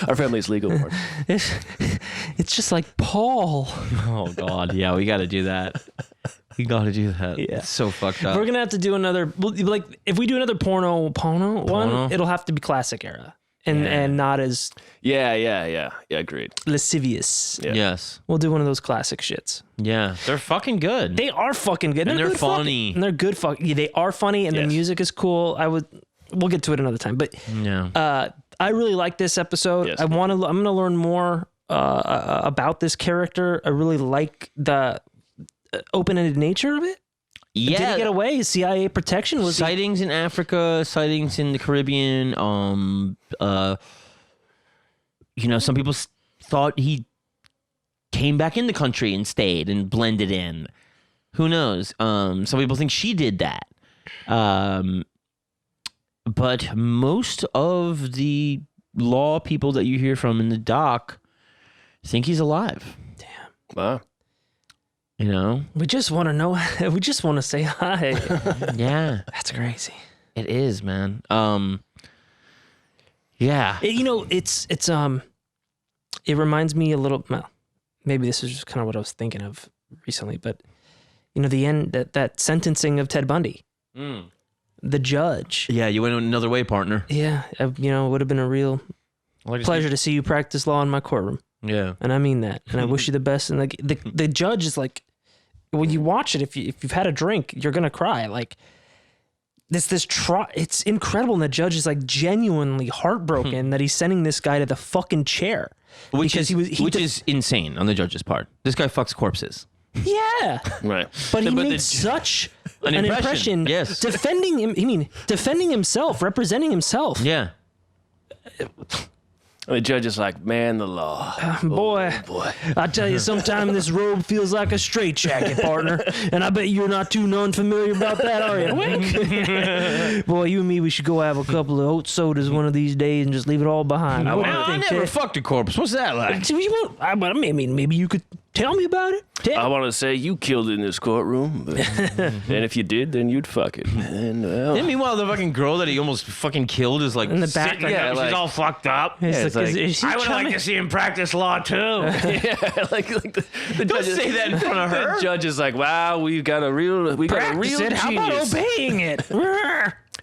Our family's legal. Mark. It's just like Paul. Oh God. Yeah, we got to do that. We got to do that. Yeah. It's so fucked up. We're gonna have to do another. Like, if we do another porno one, it'll have to be classic era and not as Yeah, agreed. lascivious. Yeah. Yes. We'll do one of those classic shits. Yeah. They're fucking good. They are fucking good, And they're good funny. and they're good. Yeah, they are funny, and the Yes. music is cool. We'll get to it another time, but Yeah. I really like this episode. Yes. I'm gonna learn more about this character. I really like the open-ended nature of it. Yeah. Did he get away? His CIA protection was he? Sightings in Africa, sightings in the Caribbean. You know, some people thought he came back in the country and stayed and blended in. Who knows? Some people think she did that. But most of the law people that you hear from in the doc think he's alive. Wow. You know? We just want to know. We just want to say hi. Yeah. That's crazy. It is, man. Yeah. It reminds me a little. Well, maybe this is just kind of what I was thinking of recently, but you know, the end that sentencing of Ted Bundy, the judge. Yeah, you went another way, partner. Yeah, you know, it would have been a real pleasure to see you practice law in my courtroom. Yeah. And I mean that. And I wish you the best. And like the judge is like, when you watch it, if you've had a drink, you're gonna cry. Like it's incredible. And the judge is like genuinely heartbroken that he's sending this guy to the fucking chair. Which Because is insane on the judge's part. This guy fucks corpses. Yeah. Right. But he But made such an impression, impression. yes. Defending himself, representing himself. Yeah. And the judge is like, man, the law. Boy, Boy. I tell you, sometimes this robe feels like a straitjacket, partner. And I bet you're not too unfamiliar about that, are you? Wink. Boy, you and me, we should go have a couple of oat sodas one of these days and just leave it all behind. I never fucked a corpse. What's that like? Maybe you could tell me about it. I want to say you killed it in this courtroom, but, and if you did, then you'd fuck it. And well, And meanwhile, the fucking girl that he almost fucking killed is like In the back, sitting there, like- she's all fucked up. It's like, is he I would trying like to see him practice law too. yeah, like the Don't judge is- say that in front of her. The judge is like, wow, we got a real practice it? How about genius. obeying it?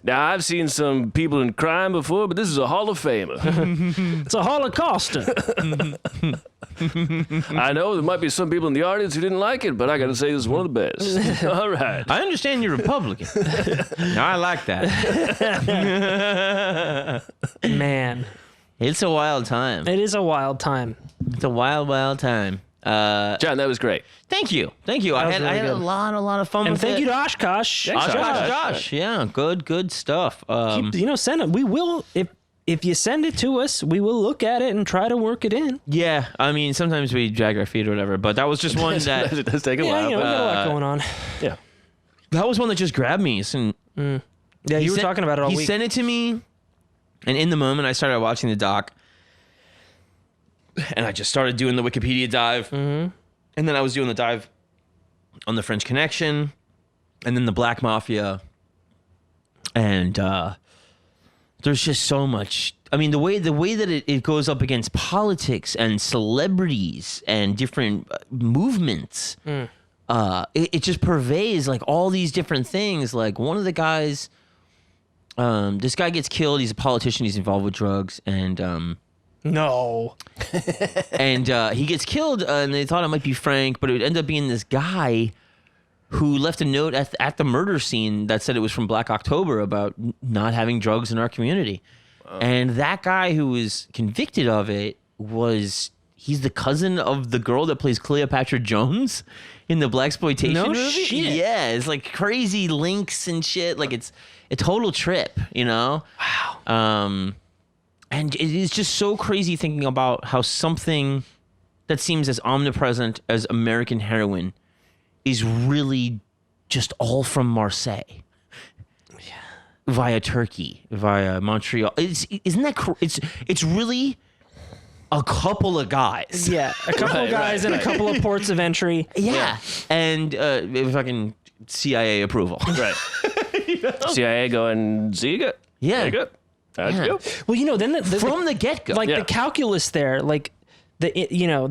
Now I've seen some people in crime before, but this is a Hall of Famer. It's a Holocauster. I know there might be some people in the audience who didn't like it, but I got to say this is one of the best. All right. I understand you're Republican. No, I like that. Man, It's a wild time. it is a wild time. It's a wild, wild time. John, that was great. Thank you. I was had really a good. lot of fun And with thank it. you to Oshkosh. Josh. Yeah, good stuff. Send it. We will if you send it to us, we will look at it and try to work it in. Yeah, I mean, sometimes we drag our feet or whatever, but that was just one that It does take a Yeah, while. we got a lot going on. Yeah. that was one that just grabbed me. And Yeah, you were talking about it all he week. sent it to me, and in the moment, I started watching the doc, and I just started doing the Wikipedia dive, and then I was doing the dive on the French Connection, and then the Black Mafia, and there's just so much. I mean, the way that it goes up against politics and celebrities and different movements, it just purveys like all these different things. Like one of the guys, this guy gets killed. He's a politician. He's involved with drugs, and No. and he gets killed. And they thought it might be Frank, but it would end up being this guy who left a note at the murder scene that said it was from Black October about not having drugs in our community. And that guy who was convicted of it he's the cousin of the girl that plays Cleopatra Jones in the Blaxploitation No movie. shit. Yeah, it's like crazy links and shit. Like it's a total trip, you know? Wow. And it is just so crazy thinking about how something that seems as omnipresent as American heroin is really just all from Marseille. Via Turkey, via Montreal. Isn't that it's really a couple of guys. Yeah, a couple of guys and a couple of ports of entry. Yeah. And fucking CIA approval. Right. CIA going, Ziga. Yeah. There you go. How'd you go? Well, then From the get-go. like Yeah. the calculus there, like the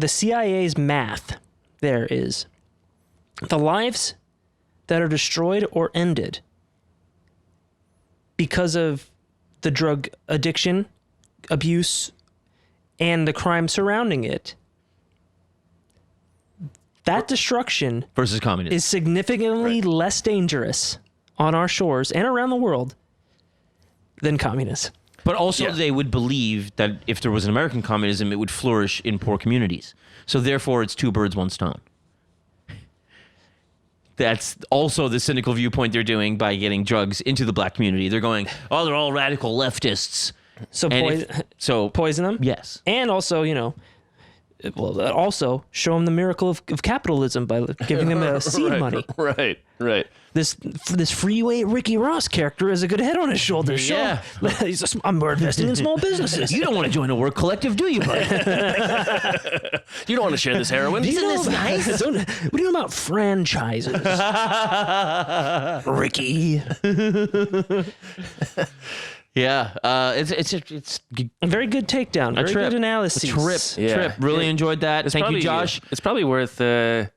CIA's math there is the lives that are destroyed or ended because of the drug addiction, abuse, and the crime surrounding it. That destruction versus communism. is significantly less dangerous on our shores and around the world than communism. But also Yeah. they would believe that if there was an American communism, it would flourish in poor communities. So therefore, it's two birds, one stone. That's also the cynical viewpoint they're doing by getting drugs into the black community. They're going, oh, they're all radical leftists. So And poison them? yes. And also, also show them the miracle of capitalism by giving them a seed money. Right. This freeway Ricky Ross character has a good head on his shoulders. Show Yeah. him. I'm investing in small businesses. You don't want to join a work collective, do you, buddy? You don't want to share this heroin. Isn't this nice? What do you know about franchises? Ricky. Yeah. It's A very good takedown. Very trip. good analysis. trip. Really enjoyed that. Thank you, Josh. It's probably worth doing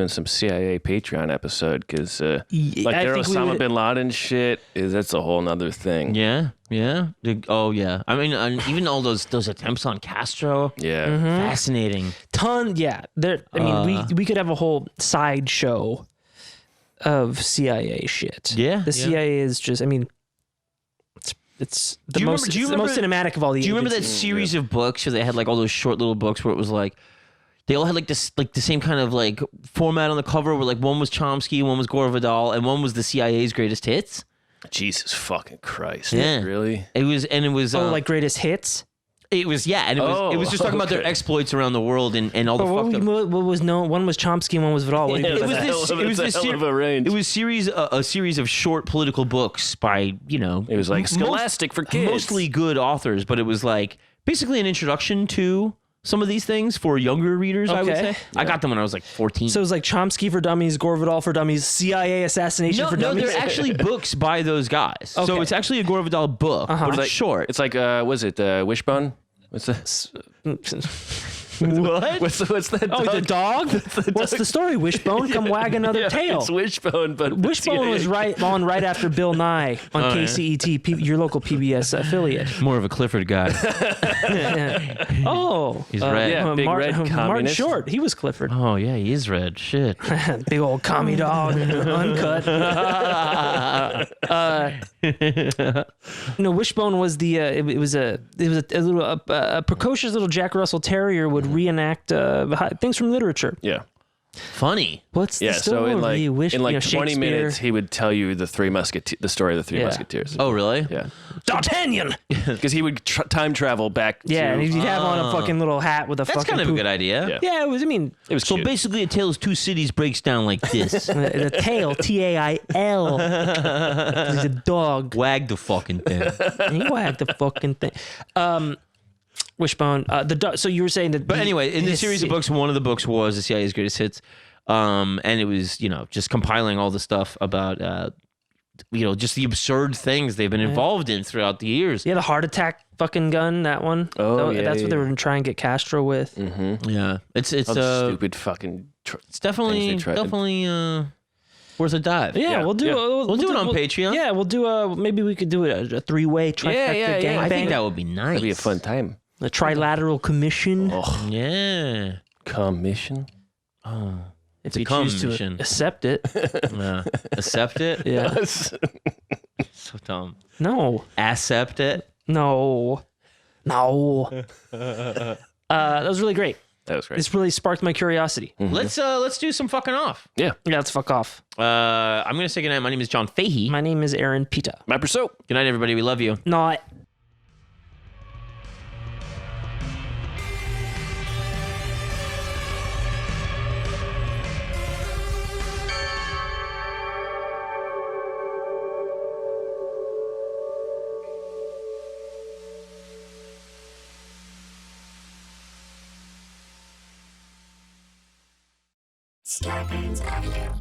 some CIA Patreon episode because I their think we Osama would- bin Laden shit that's a whole nother thing. Yeah. Oh, yeah. I mean, even all those attempts on Castro. Yeah. Fascinating. There. I mean, we could have a whole sideshow of CIA shit. Yeah, The yeah. CIA is just. I mean, it's the Do you most. remember- do you it's the most cinematic of all the. Do you remember that agencies. series of books where they had like all those short little books where it was like they all had like this like the same kind of like format on the cover where like one was Chomsky, one was Gore Vidal, and one was the CIA's greatest hits? Jesus fucking Christ. Yeah. Really? It was like greatest hits. it was and it was just talking about their okay. exploits around the world and all the But fucked up. what was known? One was Chomsky and one was Vidal. What do you Yeah, think It about was that? this. It was It's a this. hell of a range. It was a series of short political books by It was like Scholastic for kids. mostly good authors, but it was like basically an introduction to some of these things for younger readers. I would Okay. say I got them when I was like 14. So it was like Chomsky for dummies, Gore Vidal for dummies, CIA assassination no, for dummies. they're actually books by those guys. So Okay. it's actually a Gore Vidal book, but it's like, short. It's like was it Wishbone? What's that? What? What's that? Oh, the dog? dog? What's the story? Wishbone, come wag another Yeah, tail. it's Wishbone, but Wishbone was right after Bill Nye on KCET, your local PBS affiliate. More of a Clifford guy. Oh, He's red. Yeah, big red Martin communist. Short, he was Clifford. Oh yeah, he is red. Shit. Big old commie dog, uncut. No, Wishbone was the. It was a little a precocious little Jack Russell Terrier would reenact things from literature. Yeah. Funny. What's Yeah, the so story? in like You wish, in like 20 Shakespeare- minutes, he would tell you the story of the three Yeah. musketeers. Oh, really? Yeah, D'Artagnan. because he would time travel back. Yeah, and to, he'd have on a fucking little hat with a That's fucking kind of a poop. good idea. Yeah. Yeah, it was. I mean, it was So cute. basically, A Tale of Two Cities breaks down like this. the tail, Tail. He's a dog. Wag the fucking thing. And he wagged the fucking thing. Wishbone. So you were saying that. But anyway, in the series of books, one of the books was the CIA's greatest hits, and it was just compiling all the stuff about just the absurd things they've been involved in throughout the years. Yeah, the heart attack fucking gun, that one. Oh, yeah, that's yeah, what they were trying to get Castro with. Yeah, it's All the stupid fucking. it's definitely things they tried. Worth a dive. Yeah, we'll do. yeah. We'll do it on Patreon. Yeah, we'll do. Maybe we could do a three-way trifecta gangbang. I think that would be nice. That'd be a fun time. A trilateral commission. Oh, Yeah. commission. If a you choose to commission. accept it. Yeah. Accept it. Yeah. So dumb. No. Accept it. No. That was really great. That was great. This really sparked my curiosity. Let's do some fucking off. Yeah, Yeah, let's fuck off. I'm gonna say goodnight. My name is John Fahey. My name is Aaron Pita. my pursuit. Good night, everybody. We love you. Not. Starburns Audio.